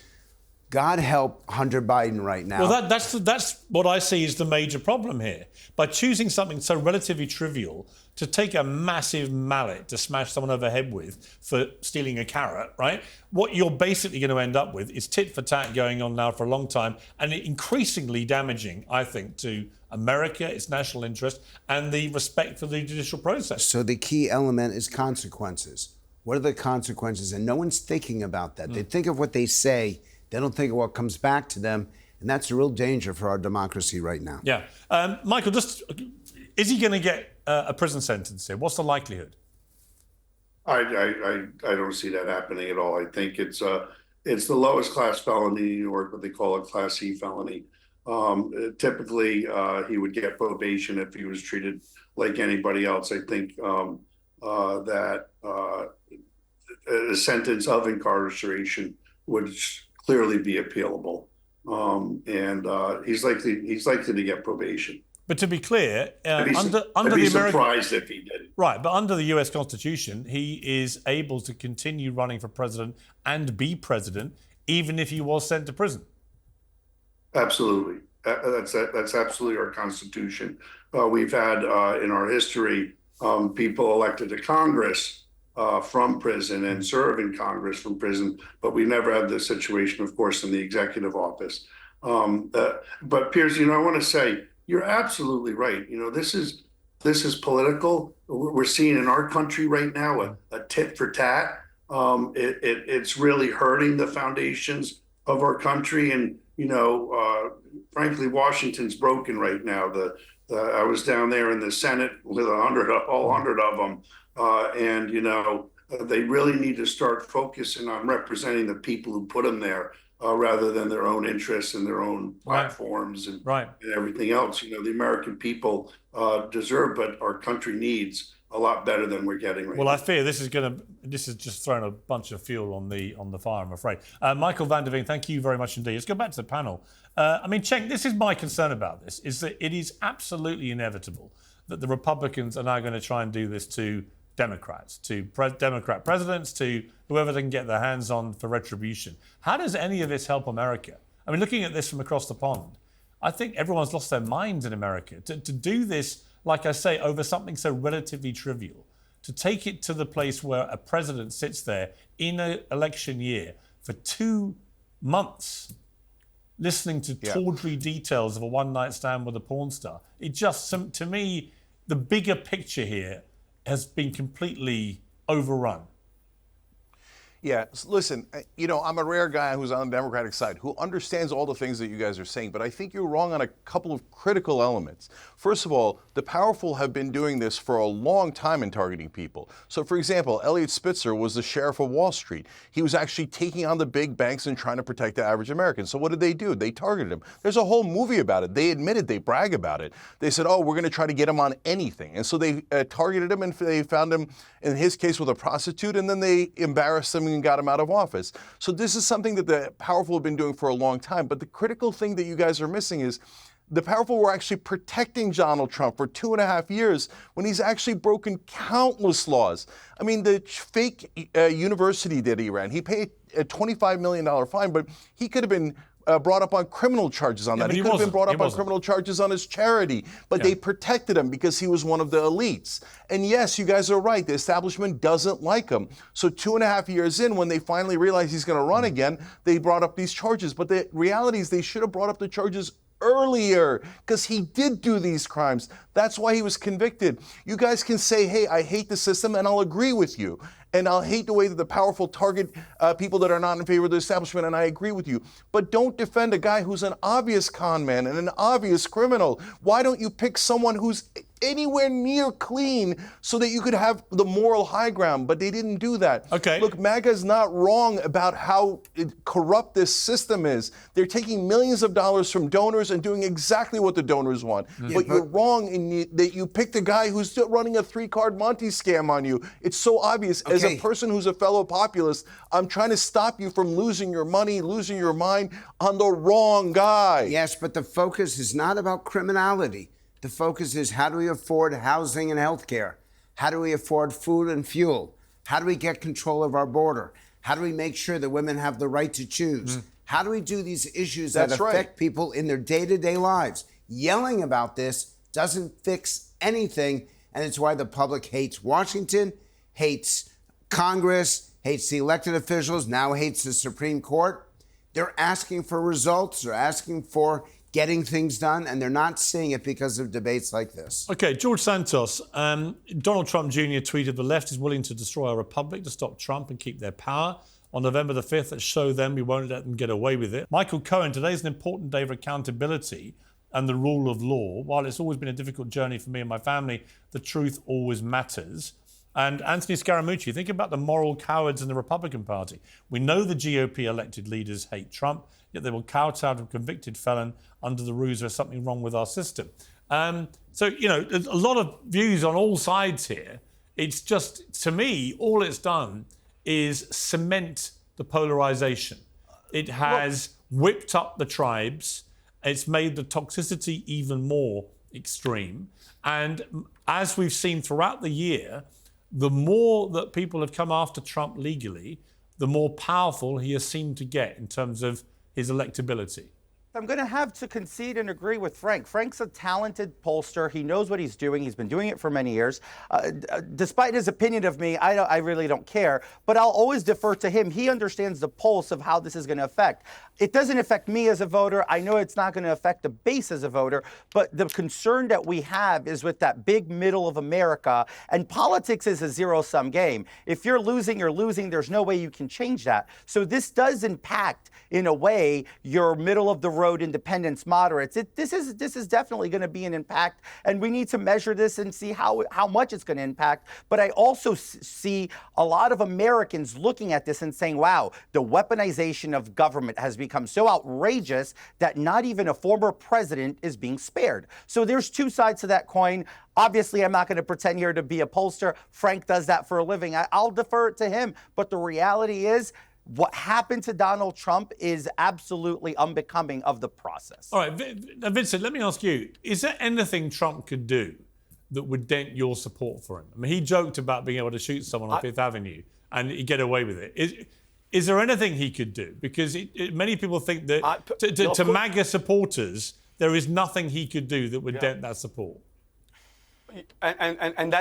God help Hunter Biden right now. Well, that's what I see is the major problem here. By choosing something so relatively trivial to take a massive mallet to smash someone over the head with for stealing a carrot, right? What you're basically going to end up with is tit for tat going on now for a long time, and increasingly damaging, I think, to America, its national interest, and the respect for the judicial process. So the key element is consequences. What are the consequences? And no one's thinking about that. They think of what they say. They don't think of what comes back to them. And that's a real danger for our democracy right now. Yeah. Michael, just Is he going to get a prison sentence here? What's the likelihood? I don't see that happening at all. I think it's the lowest class felony in New York, what they call a Class C felony. Typically, he would get probation if he was treated like anybody else. I think that a sentence of incarceration would clearly be appealable, and he's likely to get probation. But to be clear, I'd be the surprised if he did. Right, but under the US Constitution, he is able to continue running for president and be president, even if he was sent to prison. Absolutely, that's absolutely our Constitution. We've had in our history people elected to Congress from prison and serve in Congress from prison, but we never had this situation, of course, in the executive office. But Piers, I want to say you're absolutely right. This is political. We're seeing in our country right now a tit for tat. It's really hurting the foundations of our country, and frankly, Washington's broken right now. I was down there in the Senate with all 100 of them, and they really need to start focusing on representing the people who put them there, rather than their own interests and their own platforms and everything else. The American people deserve, but our country needs a lot better than we're getting right now. Well, I fear this is just throwing a bunch of fuel on the fire, I'm afraid. Michael van der Veen, thank you very much indeed. Let's go back to the panel. Cenk, this is my concern about this, is that it is absolutely inevitable that the Republicans are now going to try and do this to Democrats, to Democrat presidents, to whoever they can get their hands on for retribution. How does any of this help America? Looking at this from across the pond, I think everyone's lost their minds in America. To do this, like I say, over something so relatively trivial, to take it to the place where a president sits there in an election year for 2 months listening to tawdry details of a one-night stand with a porn star. It just, to me, the bigger picture here has been completely overrun. Yeah, listen, I'm a rare guy who's on the Democratic side, who understands all the things that you guys are saying, but I think you're wrong on a couple of critical elements. First of all, the powerful have been doing this for a long time in targeting people. So, for example, Eliot Spitzer was the sheriff of Wall Street. He was actually taking on the big banks and trying to protect the average American. So what did they do? They targeted him. There's a whole movie about it. They admitted, they brag about it. They said, we're going to try to get him on anything. And so they targeted him, and they found him, in his case, with a prostitute, and then they embarrassed him and got him out of office. So this is something that the powerful have been doing for a long time. But the critical thing that you guys are missing is the powerful were actually protecting Donald Trump for 2.5 years when he's actually broken countless laws. The fake university that he ran, he paid a $25 million fine, but he could have been brought up on criminal charges on that. He could have been brought up on criminal charges on his charity, but they protected him because he was one of the elites. And yes, you guys are right. The establishment doesn't like him. So 2.5 years in, when they finally realized he's going to run again, they brought up these charges. But the reality is they should have brought up the charges earlier, because he did do these crimes. That's why he was convicted. You guys can say, hey, I hate the system, and I'll agree with you. And I'll hate the way that the powerful target people that are not in favor of the establishment, and I agree with you. But don't defend a guy who's an obvious con man and an obvious criminal. Why don't you pick someone who's anywhere near clean so that you could have the moral high ground? But they didn't do that. Okay. Look, MAGA's not wrong about how corrupt this system is. They're taking millions of dollars from donors and doing exactly what the donors want. But you're wrong in that you picked a guy who's still running a 3-card Monte scam on you. It's so obvious. As a person who's a fellow populist, I'm trying to stop you from losing your money, losing your mind on the wrong guy. Yes, but the focus is not about criminality. The focus is, how do we afford housing and health care? How do we afford food and fuel? How do we get control of our border? How do we make sure that women have the right to choose? How do we do these issues that affect people in their day-to-day lives? Yelling about this doesn't fix anything, and it's why the public hates Washington, hates Congress, hates the elected officials, now hates the Supreme Court. They're asking for results. They're asking for getting things done, and they're not seeing it because of debates like this. Okay, George Santos. Donald Trump Jr. tweeted, the left is willing to destroy our republic to stop Trump and keep their power. On November the 5th, let's show them we won't let them get away with it. Michael Cohen, today's an important day of accountability. and the rule of law, while it's always been a difficult journey for me and my family, the truth always matters. And Anthony Scaramucci, think about the moral cowards in the Republican Party. We know the GOP elected leaders hate Trump, yet they will kowtow to a convicted felon under the ruse there's something wrong with our system. So, there's a lot of views on all sides here. It's just, to me, all it's done is cement the polarization. It has whipped up the tribes. It's made the toxicity even more extreme. And as we've seen throughout the year, the more that people have come after Trump legally, the more powerful he has seemed to get in terms of his electability. I'm going to have to concede and agree with Frank. Frank's a talented pollster. He knows what he's doing. He's been doing it for many years. Despite his opinion of me, I really don't care. But I'll always defer to him. He understands the pulse of how this is going to affect. It doesn't affect me as a voter. I know it's not going to affect the base as a voter. But the concern that we have is with that big middle of America. And politics is a zero-sum game. If you're losing, you're losing. There's no way you can change that. So this does impact, in a way, your middle of the road independents, moderates. This is definitely going to be an impact, and we need to measure this and see how much it's going to impact. But I also see a lot of Americans looking at this and saying, wow, the weaponization of government has become so outrageous that not even a former president is being spared. So there's two sides to that coin. Obviously, I'm not going to pretend here to be a pollster. Frank does that for a living. I'll defer it to him. But the reality is, what happened to Donald Trump is absolutely unbecoming of the process. All right, Vincent, let me ask you, is there anything Trump could do that would dent your support for him? I mean, he joked about being able to shoot someone on Fifth Avenue and he'd get away with it. Is there anything he could do? Because many people think that to MAGA supporters, there is nothing he could do that would dent that support. And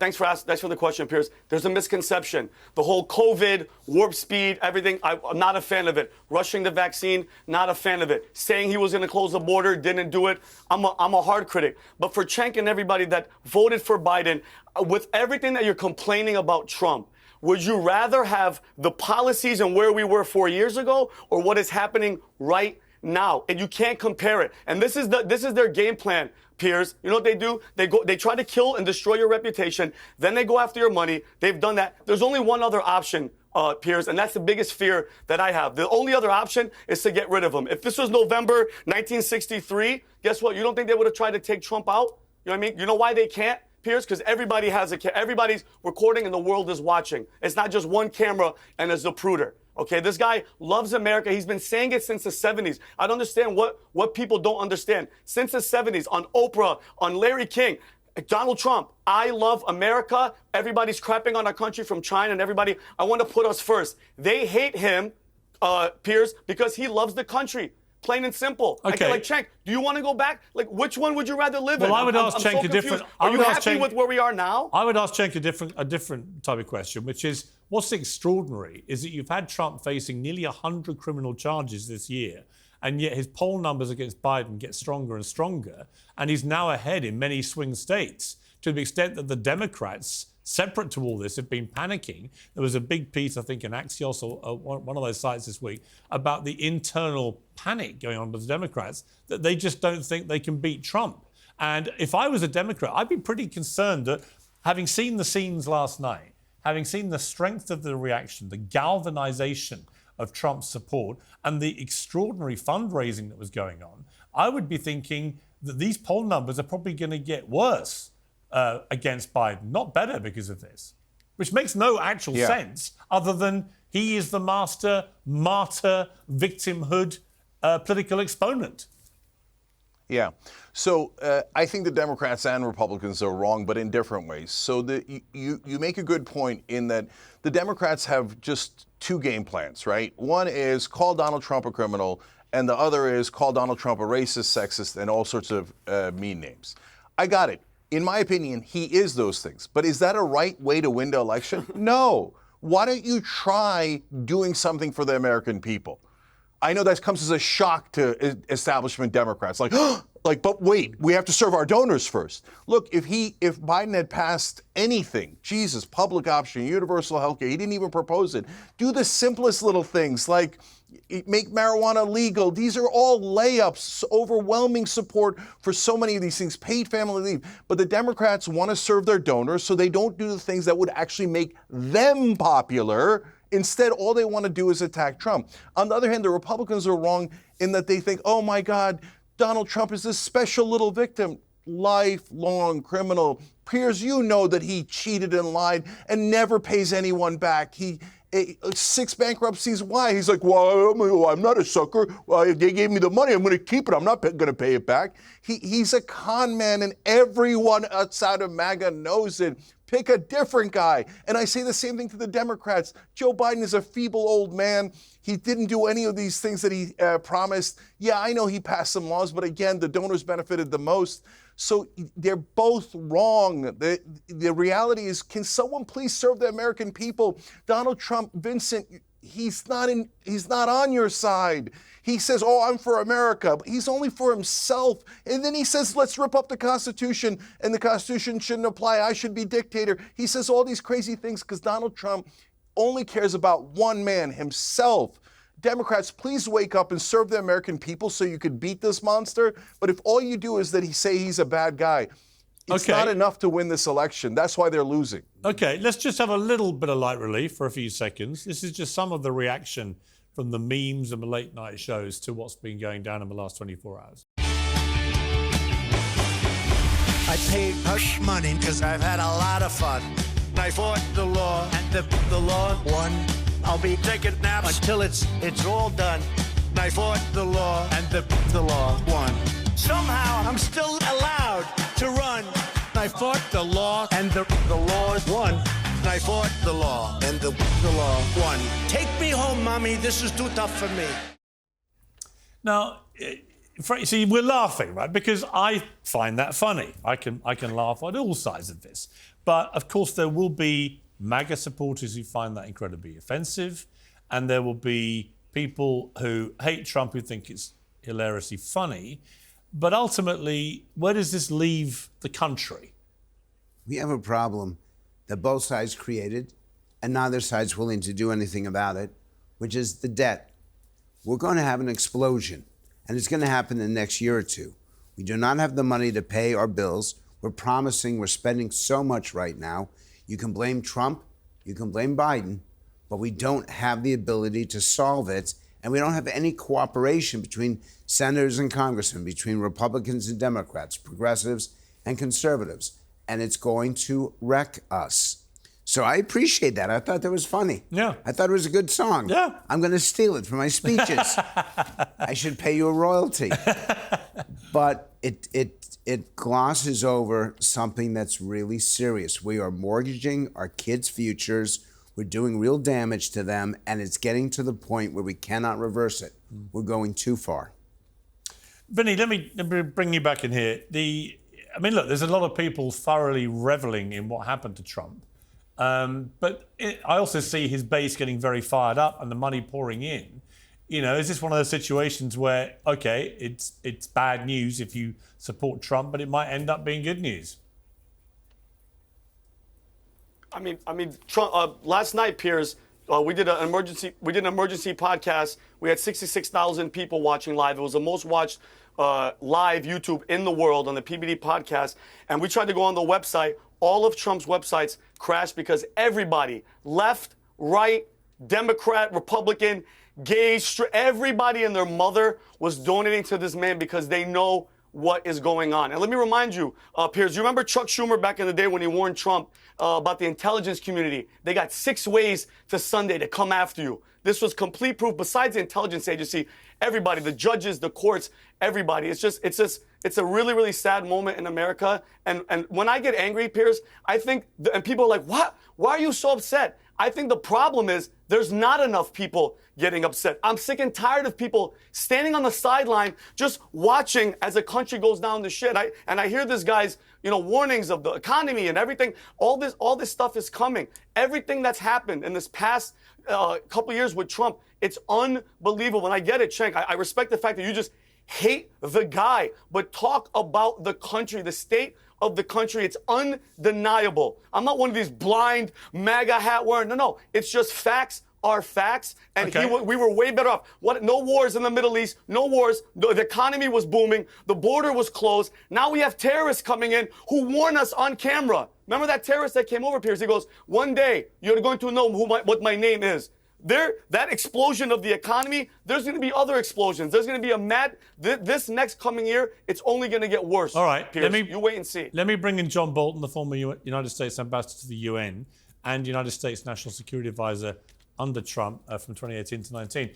thanks for the question, Piers. There's a misconception. The whole COVID, warp speed, everything, I'm not a fan of it. Rushing the vaccine, not a fan of it. Saying he was going to close the border, didn't do it. I'm a hard critic. But for Cenk and everybody that voted for Biden, with everything that you're complaining about Trump, would you rather have the policies and where we were 4 years ago, or what is happening right now? And you can't compare it. And this is their game plan, Piers. You know what they do? They try to kill and destroy your reputation. Then they go after your money. They've done that. There's only one other option, Piers, and that's the biggest fear that I have. The only other option is to get rid of him. If this was November 1963, guess what? You don't think they would have tried to take Trump out? You know what I mean? You know why they can't, Piers? Because everybody's recording and the world is watching. It's not just one camera and a Zapruder. Okay, this guy loves America. He's been saying it since the 70s. I don't understand what people don't understand. Since the 70s, on Oprah, on Larry King, Donald Trump, I love America. Everybody's crapping on our country from China and everybody. I want to put us first. They hate him, Piers, because he loves the country. Plain and simple. Okay. Like, Cenk, do you want to go back? Like, which one would you rather live in? Well, I would ask Cenk a different... Are you happy with where we are now? I would ask Cenk a different type of question, which is, what's extraordinary is that you've had Trump facing nearly 100 criminal charges this year, and yet his poll numbers against Biden get stronger and stronger, and he's now ahead in many swing states, to the extent that the Democrats, separate to all this, have been panicking. There was a big piece, I think, in Axios or one of those sites this week about the internal panic going on with the Democrats, that they just don't think they can beat Trump. And if I was a Democrat, I'd be pretty concerned that, having seen the scenes last night, having seen the strength of the reaction, the galvanization of Trump's support, and the extraordinary fundraising that was going on, I would be thinking that these poll numbers are probably going to get worse against Biden, not better because of this, which makes no actual sense other than he is the master martyr victimhood political exponent. Yeah. So I think the Democrats and Republicans are wrong, but in different ways. So you make a good point in that the Democrats have just two game plans, right? One is call Donald Trump a criminal, and the other is call Donald Trump a racist, sexist, and all sorts of mean names. I got it. In my opinion, he is those things. But is that a right way to win the election? No. Why don't you try doing something for the American people? I know that comes as a shock to establishment Democrats. Like, Like, but wait, we have to serve our donors first. Look, if Biden had passed anything, Jesus, public option, universal health care, he didn't even propose it. Do the simplest little things like make marijuana legal. These are all layups, overwhelming support for so many of these things, paid family leave. But the Democrats want to serve their donors, so they don't do the things that would actually make them popular. Instead, all they want to do is attack Trump. On the other hand, the Republicans are wrong in that they think, oh my God, Donald Trump is this special little victim, lifelong criminal. Piers, you know that he cheated and lied and never pays anyone back. 6 bankruptcies. Why? He's like, well, I'm not a sucker. Well, they gave me the money. I'm going to keep it. I'm not going to pay it back. He's a con man, and everyone outside of MAGA knows it. Pick a different guy. And I say the same thing to the Democrats. Joe Biden is a feeble old man. He didn't do any of these things that he promised. Yeah, I know he passed some laws, but again, the donors benefited the most. So they're both wrong. The reality is, can someone please serve the American people? Donald Trump, Vincent, he's not on your side. He says, oh, I'm for America, but he's only for himself. And then he says, let's rip up the Constitution, and the Constitution shouldn't apply. I should be dictator. He says all these crazy things because Donald Trump only cares about one man, himself. Democrats, please wake up and serve the American people so you could beat this monster. But if all you do is that he say he's a bad guy, it's not enough to win this election. That's why they're losing. Okay, let's just have a little bit of light relief for a few seconds. This is just some of the reaction from the memes and the late night shows to what's been going down in the last 24 hours. I paid hush money because I've had a lot of fun. I fought the law and the law won. I'll be taking naps until it's all done. I fought the law and the law won. Somehow I'm still allowed to run. I fought the law and the law won. I fought the law and the law won. Take me home, mommy. This is too tough for me. Now, see, we're laughing, right? Because I find that funny. I can laugh at all sides of this. But of course, there will be MAGA supporters who find that incredibly offensive, and there will be people who hate Trump who think it's hilariously funny. But ultimately, where does this leave the country? We have a problem that both sides created, and neither side's willing to do anything about it, which is the debt. We're going to have an explosion, and it's going to happen in the next year or two. We do not have the money to pay our bills. We're promising we're spending so much right now. You can blame Trump, you can blame Biden, but we don't have the ability to solve it, and we don't have any cooperation between senators and congressmen, between Republicans and Democrats, progressives and conservatives, and it's going to wreck us. So I appreciate that. I thought that was funny. Yeah. I thought it was a good song. Yeah. I'm going to steal it for my speeches. I should pay you a royalty. But it glosses over something that's really serious. We are mortgaging our kids' futures. We're doing real damage to them, and it's getting to the point where we cannot reverse it. We're going too far. Vinny, let me bring you back in here. Look, there's a lot of people thoroughly reveling in what happened to Trump. But I also see his base getting very fired up and the money pouring in. You know, is this one of those situations where, okay, it's bad news if you support Trump, but it might end up being good news? I mean, Trump. Last night, Piers, we did an emergency podcast. We had 66,000 people watching live. It was the most watched live YouTube in the world on the PBD podcast. And we tried to go on the website. All of Trump's websites crashed because everybody, left, right, Democrat, Republican, gay, everybody and their mother was donating to this man because they know what is going on. And let me remind you, Piers, you remember Chuck Schumer back in the day when he warned Trump about the intelligence community? They got 6 ways to Sunday to come after you. This was complete proof. Besides the intelligence agency, everybody, the judges, the courts, everybody. It's a really, really sad moment in America. And when I get angry, Piers, I think, and people are like, what? Why are you so upset? I think the problem is there's not enough people getting upset. I'm sick and tired of people standing on the sideline just watching as the country goes down to shit. I hear this guy's, warnings of the economy and everything. All this stuff is coming. Everything that's happened in this past couple of years with Trump, it's unbelievable. And I get it, Cenk. I respect the fact that you just hate the guy, but talk about the country, the state of the country. It's undeniable. I'm not one of these blind MAGA hat wearing. No. It's just facts are facts, and we were way better off. No wars in the Middle East, no wars. The economy was booming. The border was closed. Now we have terrorists coming in who warn us on camera. Remember that terrorist that came over, Piers? He goes, one day you're going to know what my name is. That explosion of the economy, there's going to be other explosions. There's going to be this next coming year, it's only going to get worse. All right, Piers, you wait and see. Let me bring in John Bolton, the former United States ambassador to the UN and United States National Security Advisor under Trump from 2018 to 19.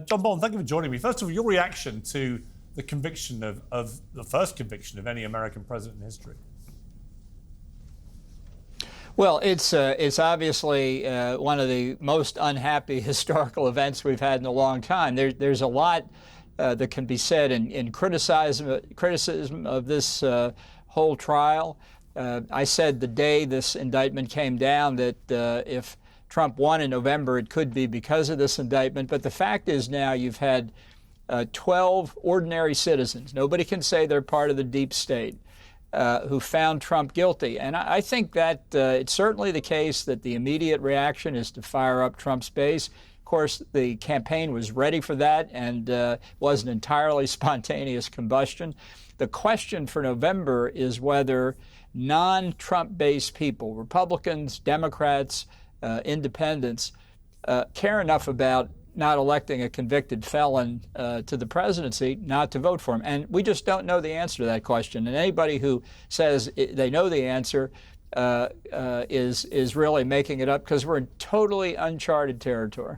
John Bolton, thank you for joining me. First of all, your reaction to the conviction of the first conviction of any American president in history. Well, it's obviously one of the most unhappy historical events we've had in a long time. There's a lot that can be said in criticism of this whole trial. I said the day this indictment came down that if Trump won in November, it could be because of this indictment. But the fact is now you've had 12 ordinary citizens. Nobody can say they're part of the deep state. Who found Trump guilty. And I think that it's certainly the case that the immediate reaction is to fire up Trump's base. Of course, the campaign was ready for that and was an entirely spontaneous combustion. The question for November is whether non-Trump-based people, Republicans, Democrats, independents, care enough about not electing a convicted felon to the presidency, not to vote for him. And we just don't know the answer to that question. And anybody who says they know the answer is really making it up because we're in totally uncharted territory.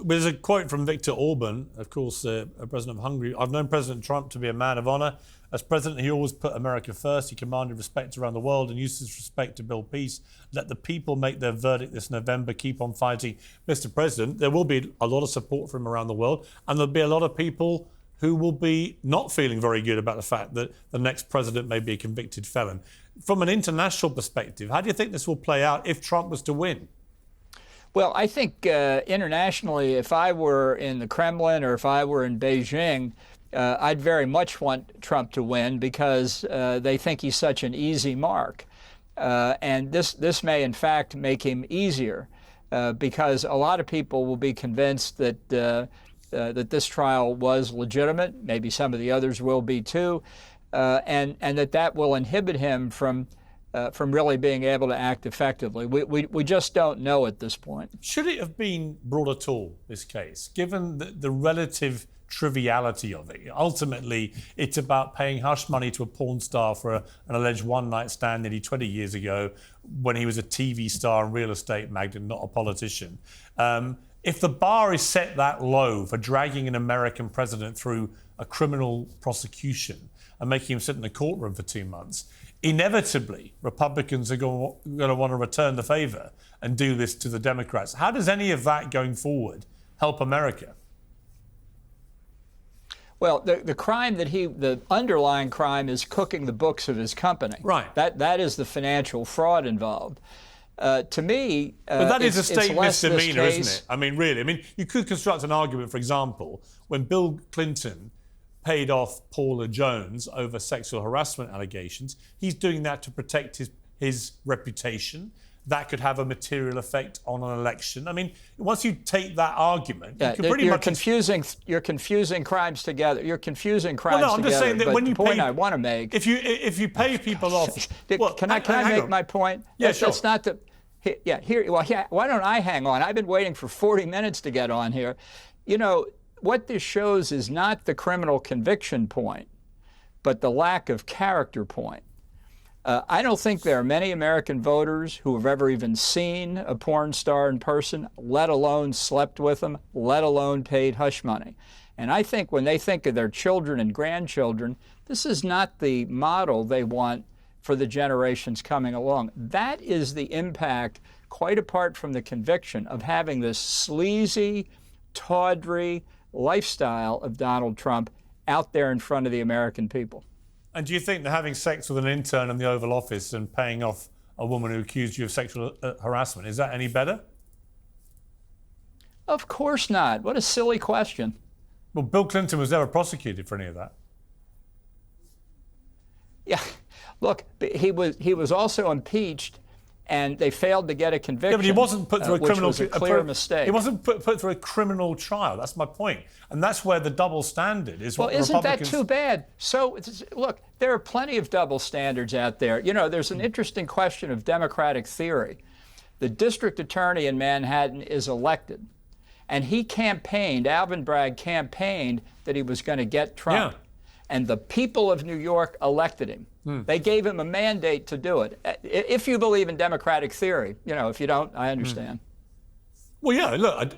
There's a quote from Viktor Orban, of course, president of Hungary. I've known President Trump to be a man of honor. As president, he always put America first. He commanded respect around the world and used his respect to build peace. Let the people make their verdict this November. Keep on fighting. Mr. President, there will be a lot of support from around the world, and there'll be a lot of people who will be not feeling very good about the fact that the next president may be a convicted felon. From an international perspective, how do you think this will play out if Trump was to win? Well, I think internationally, if I were in the Kremlin or if I were in Beijing, I'd very much want Trump to win because they think he's such an easy mark. And this may, in fact, make him easier because a lot of people will be convinced that that this trial was legitimate. Maybe some of the others will be too, and that will inhibit him from really being able to act effectively. We just don't know at this point. Should it have been brought at all, this case, given the relative triviality of it? Ultimately, it's about paying hush money to a porn star for an alleged one-night stand nearly 20 years ago when he was a TV star and real estate magnate, not a politician. If the bar is set that low for dragging an American president through a criminal prosecution and making him sit in the courtroom for 2 months, inevitably, Republicans are going to want to return the favor and do this to the Democrats. How does any of that going forward help America? Well, the crime the underlying crime is cooking the books of his company. Right. That is the financial fraud involved. To me, but that is a state misdemeanor, isn't it? I mean, really. I mean, you could construct an argument, for example, when Bill Clinton paid off Paula Jones over sexual harassment allegations, he's doing that to protect his reputation. That could have a material effect on an election. I mean, once you take that argument, you can pretty much... You're confusing crimes together. You're confusing crimes together. Well, no, I'm just saying that when you point I want to make... If you pay people off... Can I make my point? Yeah, sure. That's not the... why don't I hang on? I've been waiting for 40 minutes to get on here. You know, what this shows is not the criminal conviction point, but the lack of character point. I don't think there are many American voters who have ever even seen a porn star in person, let alone slept with them, let alone paid hush money. And I think when they think of their children and grandchildren, this is not the model they want for the generations coming along. That is the impact, quite apart from the conviction, of having this sleazy, tawdry lifestyle of Donald Trump out there in front of the American people. And do you think that having sex with an intern in the Oval Office and paying off a woman who accused you of sexual harassment, is that any better? Of course not. What a silly question. Well, Bill Clinton was never prosecuted for any of that. Yeah, look, he was also impeached, and they failed to get a conviction. Yeah, but he wasn't put through a criminal. Which was a clear mistake. He wasn't put through a criminal trial. That's my point, and that's where the double standard is. Well, what the isn't that Republicans... too bad? So, look, there are plenty of double standards out there. You know, there's an interesting question of democratic theory. The district attorney in Manhattan is elected, and he campaigned. Alvin Bragg campaigned that he was going to get Trump. Yeah. And the people of New York elected him. They gave him a mandate to do it. If you believe in democratic theory, you know, if you don't, I understand. Well, yeah, look,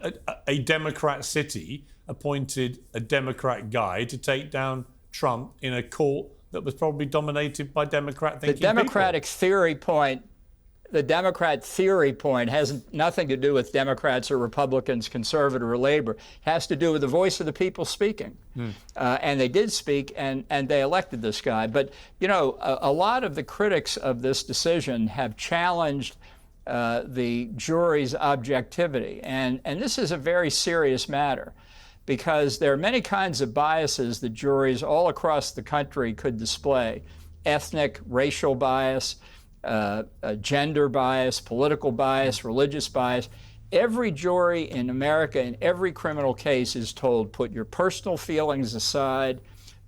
a Democrat city appointed a Democrat guy to take down Trump in a court that was probably dominated by Democrat thinking people. The Democrat theory point has nothing to do with Democrats or Republicans, conservative or labor. It has to do with the voice of the people speaking. And they did speak, and they elected this guy. But, you know, a lot of the critics of this decision have challenged the jury's objectivity. And this is a very serious matter, because there are many kinds of biases that juries all across the country could display: ethnic, racial bias, gender bias, political bias, religious bias. Every jury in America in every criminal case is told, put your personal feelings aside,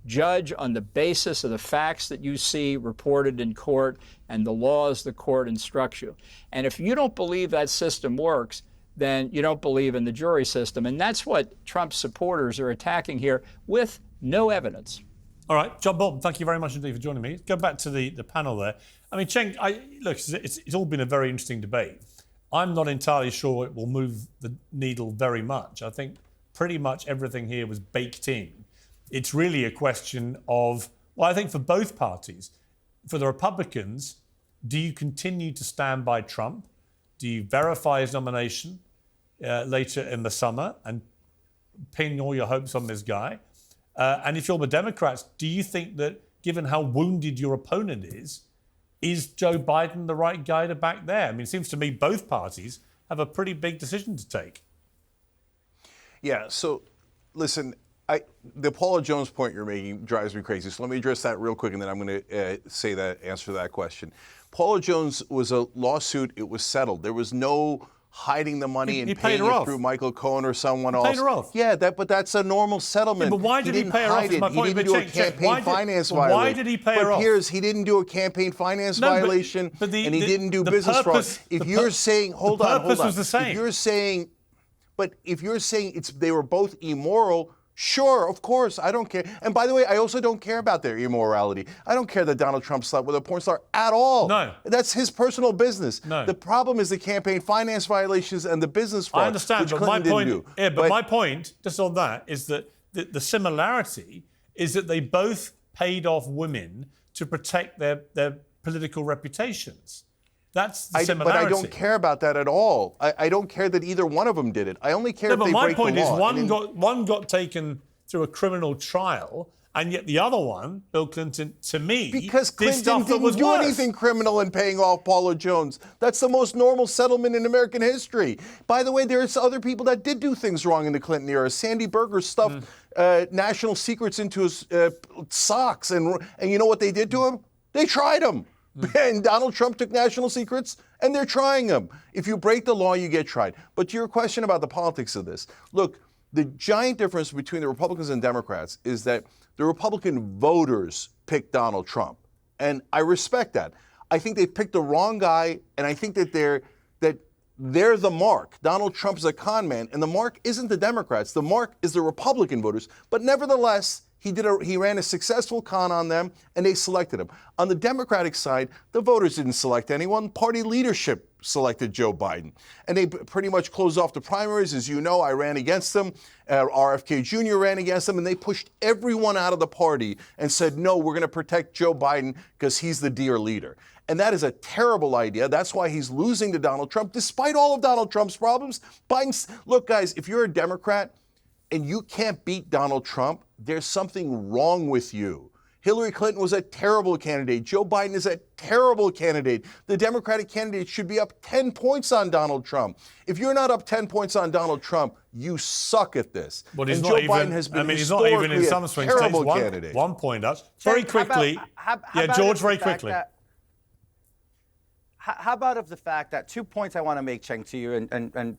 judge on the basis of the facts that you see reported in court and the laws the court instructs you. And if you don't believe that system works, then you don't believe in the jury system. And that's what Trump's supporters are attacking here with no evidence. All right, John Bolton, thank you very much indeed for joining me. Go back to the panel there. I mean, Cenk, look, it's all been a very interesting debate. I'm not entirely sure it will move the needle very much. I think pretty much everything here was baked in. It's really a question of, well, I think for both parties, for the Republicans, do you continue to stand by Trump? Do you verify his nomination later in the summer and pin all your hopes on this guy? And if you're the Democrats, do you think that, given how wounded your opponent is Joe Biden the right guy to back there? I mean, it seems to me both parties have a pretty big decision to take. Yeah, so listen, the Paula Jones point you're making drives me crazy. So let me address that real quick, and then I'm going to answer that question. Paula Jones was a lawsuit. It was settled. There was no hiding the money and paying it through Michael Cohen or someone else. Paid her off. Yeah, but that's a normal settlement. Yeah, but why did he pay her off? He didn't do a campaign finance violation. Why did he pay her off? But Piers, he didn't do a campaign finance violation, and he didn't do business fraud. If you're saying, hold on. The purpose was the same. If you're saying they were both immoral, sure, of course, I don't care. And by the way, I also don't care about their immorality. I don't care that Donald Trump slept with a porn star at all. No. That's his personal business. No. The problem is the campaign finance violations and the business fraud, I understand, which but Clinton didn't do. Yeah, but my point, just on that, is that the similarity is that they both paid off women to protect their political reputations. That's the similarity. But I don't care about that at all. I don't care that either one of them did it. I only care if they break the law. But my point is one got taken through a criminal trial, and yet the other one, Bill Clinton, to me, because Clinton didn't do anything criminal in paying off Paula Jones. That's the most normal settlement in American history. By the way, there's other people that did do things wrong in the Clinton era. Sandy Berger stuffed national secrets into his socks, and you know what they did to him? They tried him. And Donald Trump took national secrets, and they're trying them. If you break the law, you get tried. But to your question about the politics of this, look, the giant difference between the Republicans and Democrats is that the Republican voters picked Donald Trump. And I respect that. I think they picked the wrong guy, and I think that they're the mark. Donald Trump is a con man, and the mark isn't the Democrats. The mark is the Republican voters. But nevertheless, he ran a successful con on them, and they selected him. On the Democratic side, the voters didn't select anyone. Party leadership selected Joe Biden. And they pretty much closed off the primaries. As you know, I ran against them. RFK Jr. ran against them, and they pushed everyone out of the party and said, no, we're going to protect Joe Biden because he's the dear leader. And that is a terrible idea. That's why he's losing to Donald Trump, despite all of Donald Trump's problems. Look, guys, if you're a Democrat and you can't beat Donald Trump, there's something wrong with you. Hillary Clinton was a terrible candidate. Joe Biden is a terrible candidate. The Democratic candidate should be up 10 points on Donald Trump. If you're not up 10 points on Donald Trump, you suck at this. But he's and not Joe even, Biden has been he's not even in some swings. Takes terrible candidate. 1 point up. Very quickly. How about George, very quickly. How about of the fact that 2 points I want to make, Cheng, to you, and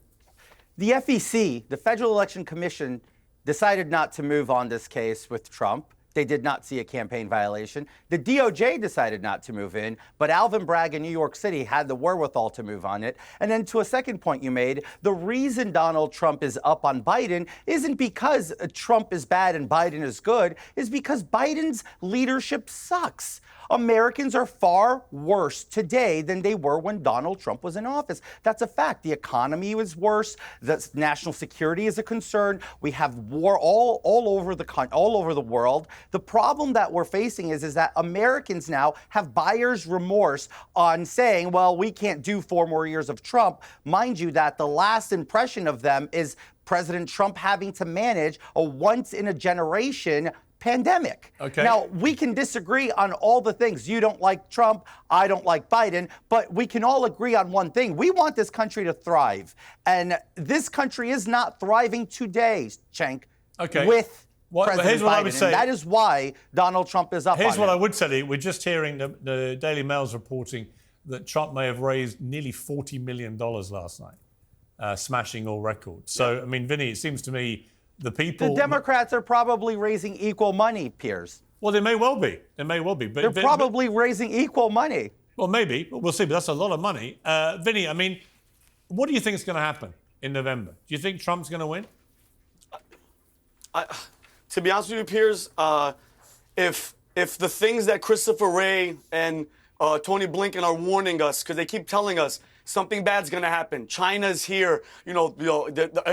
the FEC, the Federal Election Commission, decided not to move on this case with Trump. They did not see a campaign violation. The DOJ decided not to move in, but Alvin Bragg in New York City had the wherewithal to move on it. And then to a second point you made, the reason Donald Trump is up on Biden isn't because Trump is bad and Biden is good, is because Biden's leadership sucks. Americans are far worse today than they were when Donald Trump was in office. That's a fact. The economy was worse. The national security is a concern. We have war all over the world. The problem that we're facing is that Americans now have buyer's remorse on saying, well, we can't do 4 more years of Trump. Mind you, that the last impression of them is President Trump having to manage a once-in-a-generation pandemic. Okay. Now, we can disagree on all the things. You don't like Trump, I don't like Biden, but we can all agree on one thing. We want this country to thrive. And this country is not thriving today, Cenk, with President Biden. And that is why Donald Trump is up on Here's what it. I would tell you. We're just hearing the Daily Mail's reporting that Trump may have raised nearly $40 million last night, smashing all records. So, I mean, Vinny, it seems to me the Democrats are probably raising equal money, Piers. Well, they may well be. They may well be. But they're probably raising equal money. Well, maybe. We'll see. But that's a lot of money. Vinny, I mean, what do you think is going to happen in November? Do you think Trump's going to win? To be honest with you, Piers, if the things that Christopher Wray and Tony Blinken are warning us, because they keep telling us something bad's going to happen. China's here,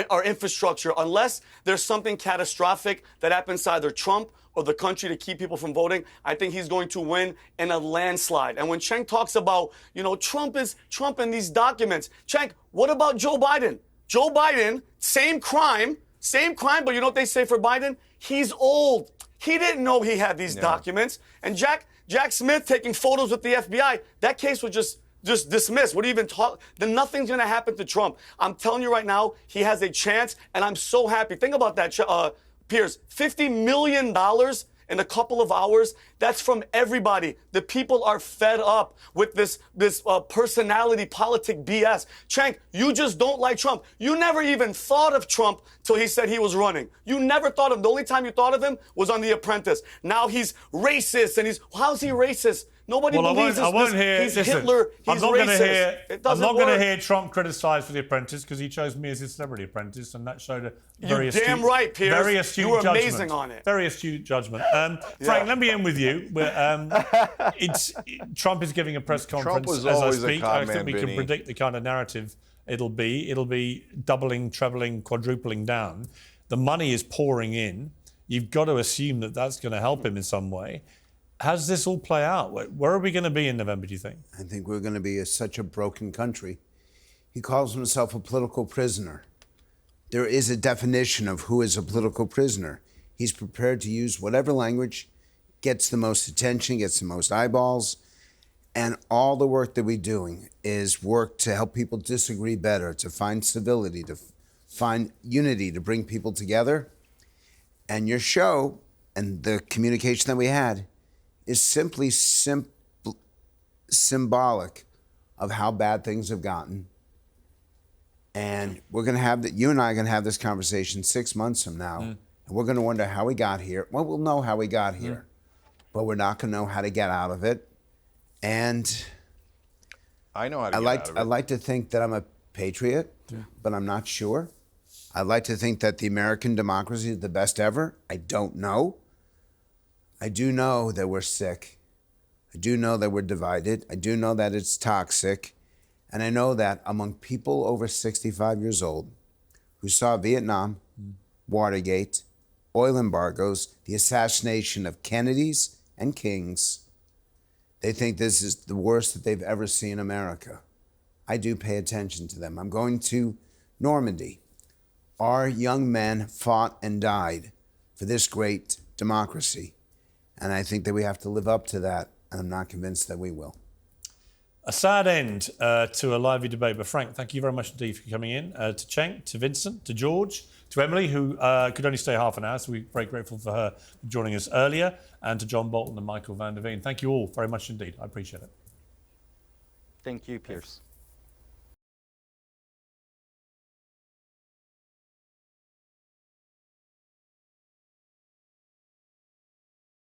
our infrastructure. Unless there's something catastrophic that happens to either Trump or the country to keep people from voting, I think he's going to win in a landslide. And when Cenk talks about, Trump and these documents, Cenk, what about Joe Biden? Joe Biden, same crime, but you know what they say for Biden? He's old. He didn't know he had these documents. And Jack Smith taking photos with the FBI, that case was just dismissed. What do you even talk? Then nothing's going to happen to Trump. I'm telling you right now, he has a chance, and I'm so happy. Think about that, Piers. $50 million in a couple of hours. That's from everybody. The people are fed up with this personality politic BS. Cenk, you just don't like Trump. You never even thought of Trump till he said he was running. You never thought of him. The only time you thought of him was on The Apprentice. Now he's racist, and how's he racist? Nobody believes he's Hitler, he's racist. I'm not going to hear Trump criticised for The Apprentice because he chose me as his celebrity apprentice, and that showed a very astute, damn right, Piers. Very astute you were judgment. amazing on it. Very astute judgment. Frank, let me end with you. Trump is giving a press conference as I speak. I think we can predict the kind of narrative it'll be. It'll be doubling, trebling, quadrupling down. The money is pouring in. You've got to assume that that's going to help him in some way. How does this all play out? Where are we going to be in November, do you think? I think we're going to be such a broken country. He calls himself a political prisoner. There is a definition of who is a political prisoner. He's prepared to use whatever language gets the most attention, gets the most eyeballs. And all the work that we're doing is work to help people disagree better, to find civility, to find unity, to bring people together. And your show and the communication that we had is simply symbolic of how bad things have gotten. And we're going to have you and I are going to have this conversation 6 months from now. And we're going to wonder how we got here. Well, we'll know how we got here, but we're not going to know how to get out of it. And I know how to get out of it. I like to think that I'm a patriot, but I'm not sure. I like to think that the American democracy is the best ever. I don't know. I do know that we're sick. I do know that we're divided. I do know that it's toxic. And I know that among people over 65 years old who saw Vietnam, Watergate, oil embargoes, the assassination of Kennedys and Kings, they think this is the worst that they've ever seen in America. I do pay attention to them. I'm going to Normandy. Our young men fought and died for this great democracy. And I think that we have to live up to that. And I'm not convinced that we will. A sad end to a lively debate. But Frank, thank you very much indeed for coming in. To Cenk, to Vincent, to George, to Emily, who could only stay half an hour, so we're very grateful for her for joining us earlier, and to John Bolton and Michael van der Veen. Thank you all very much indeed. I appreciate it. Thank you, Piers.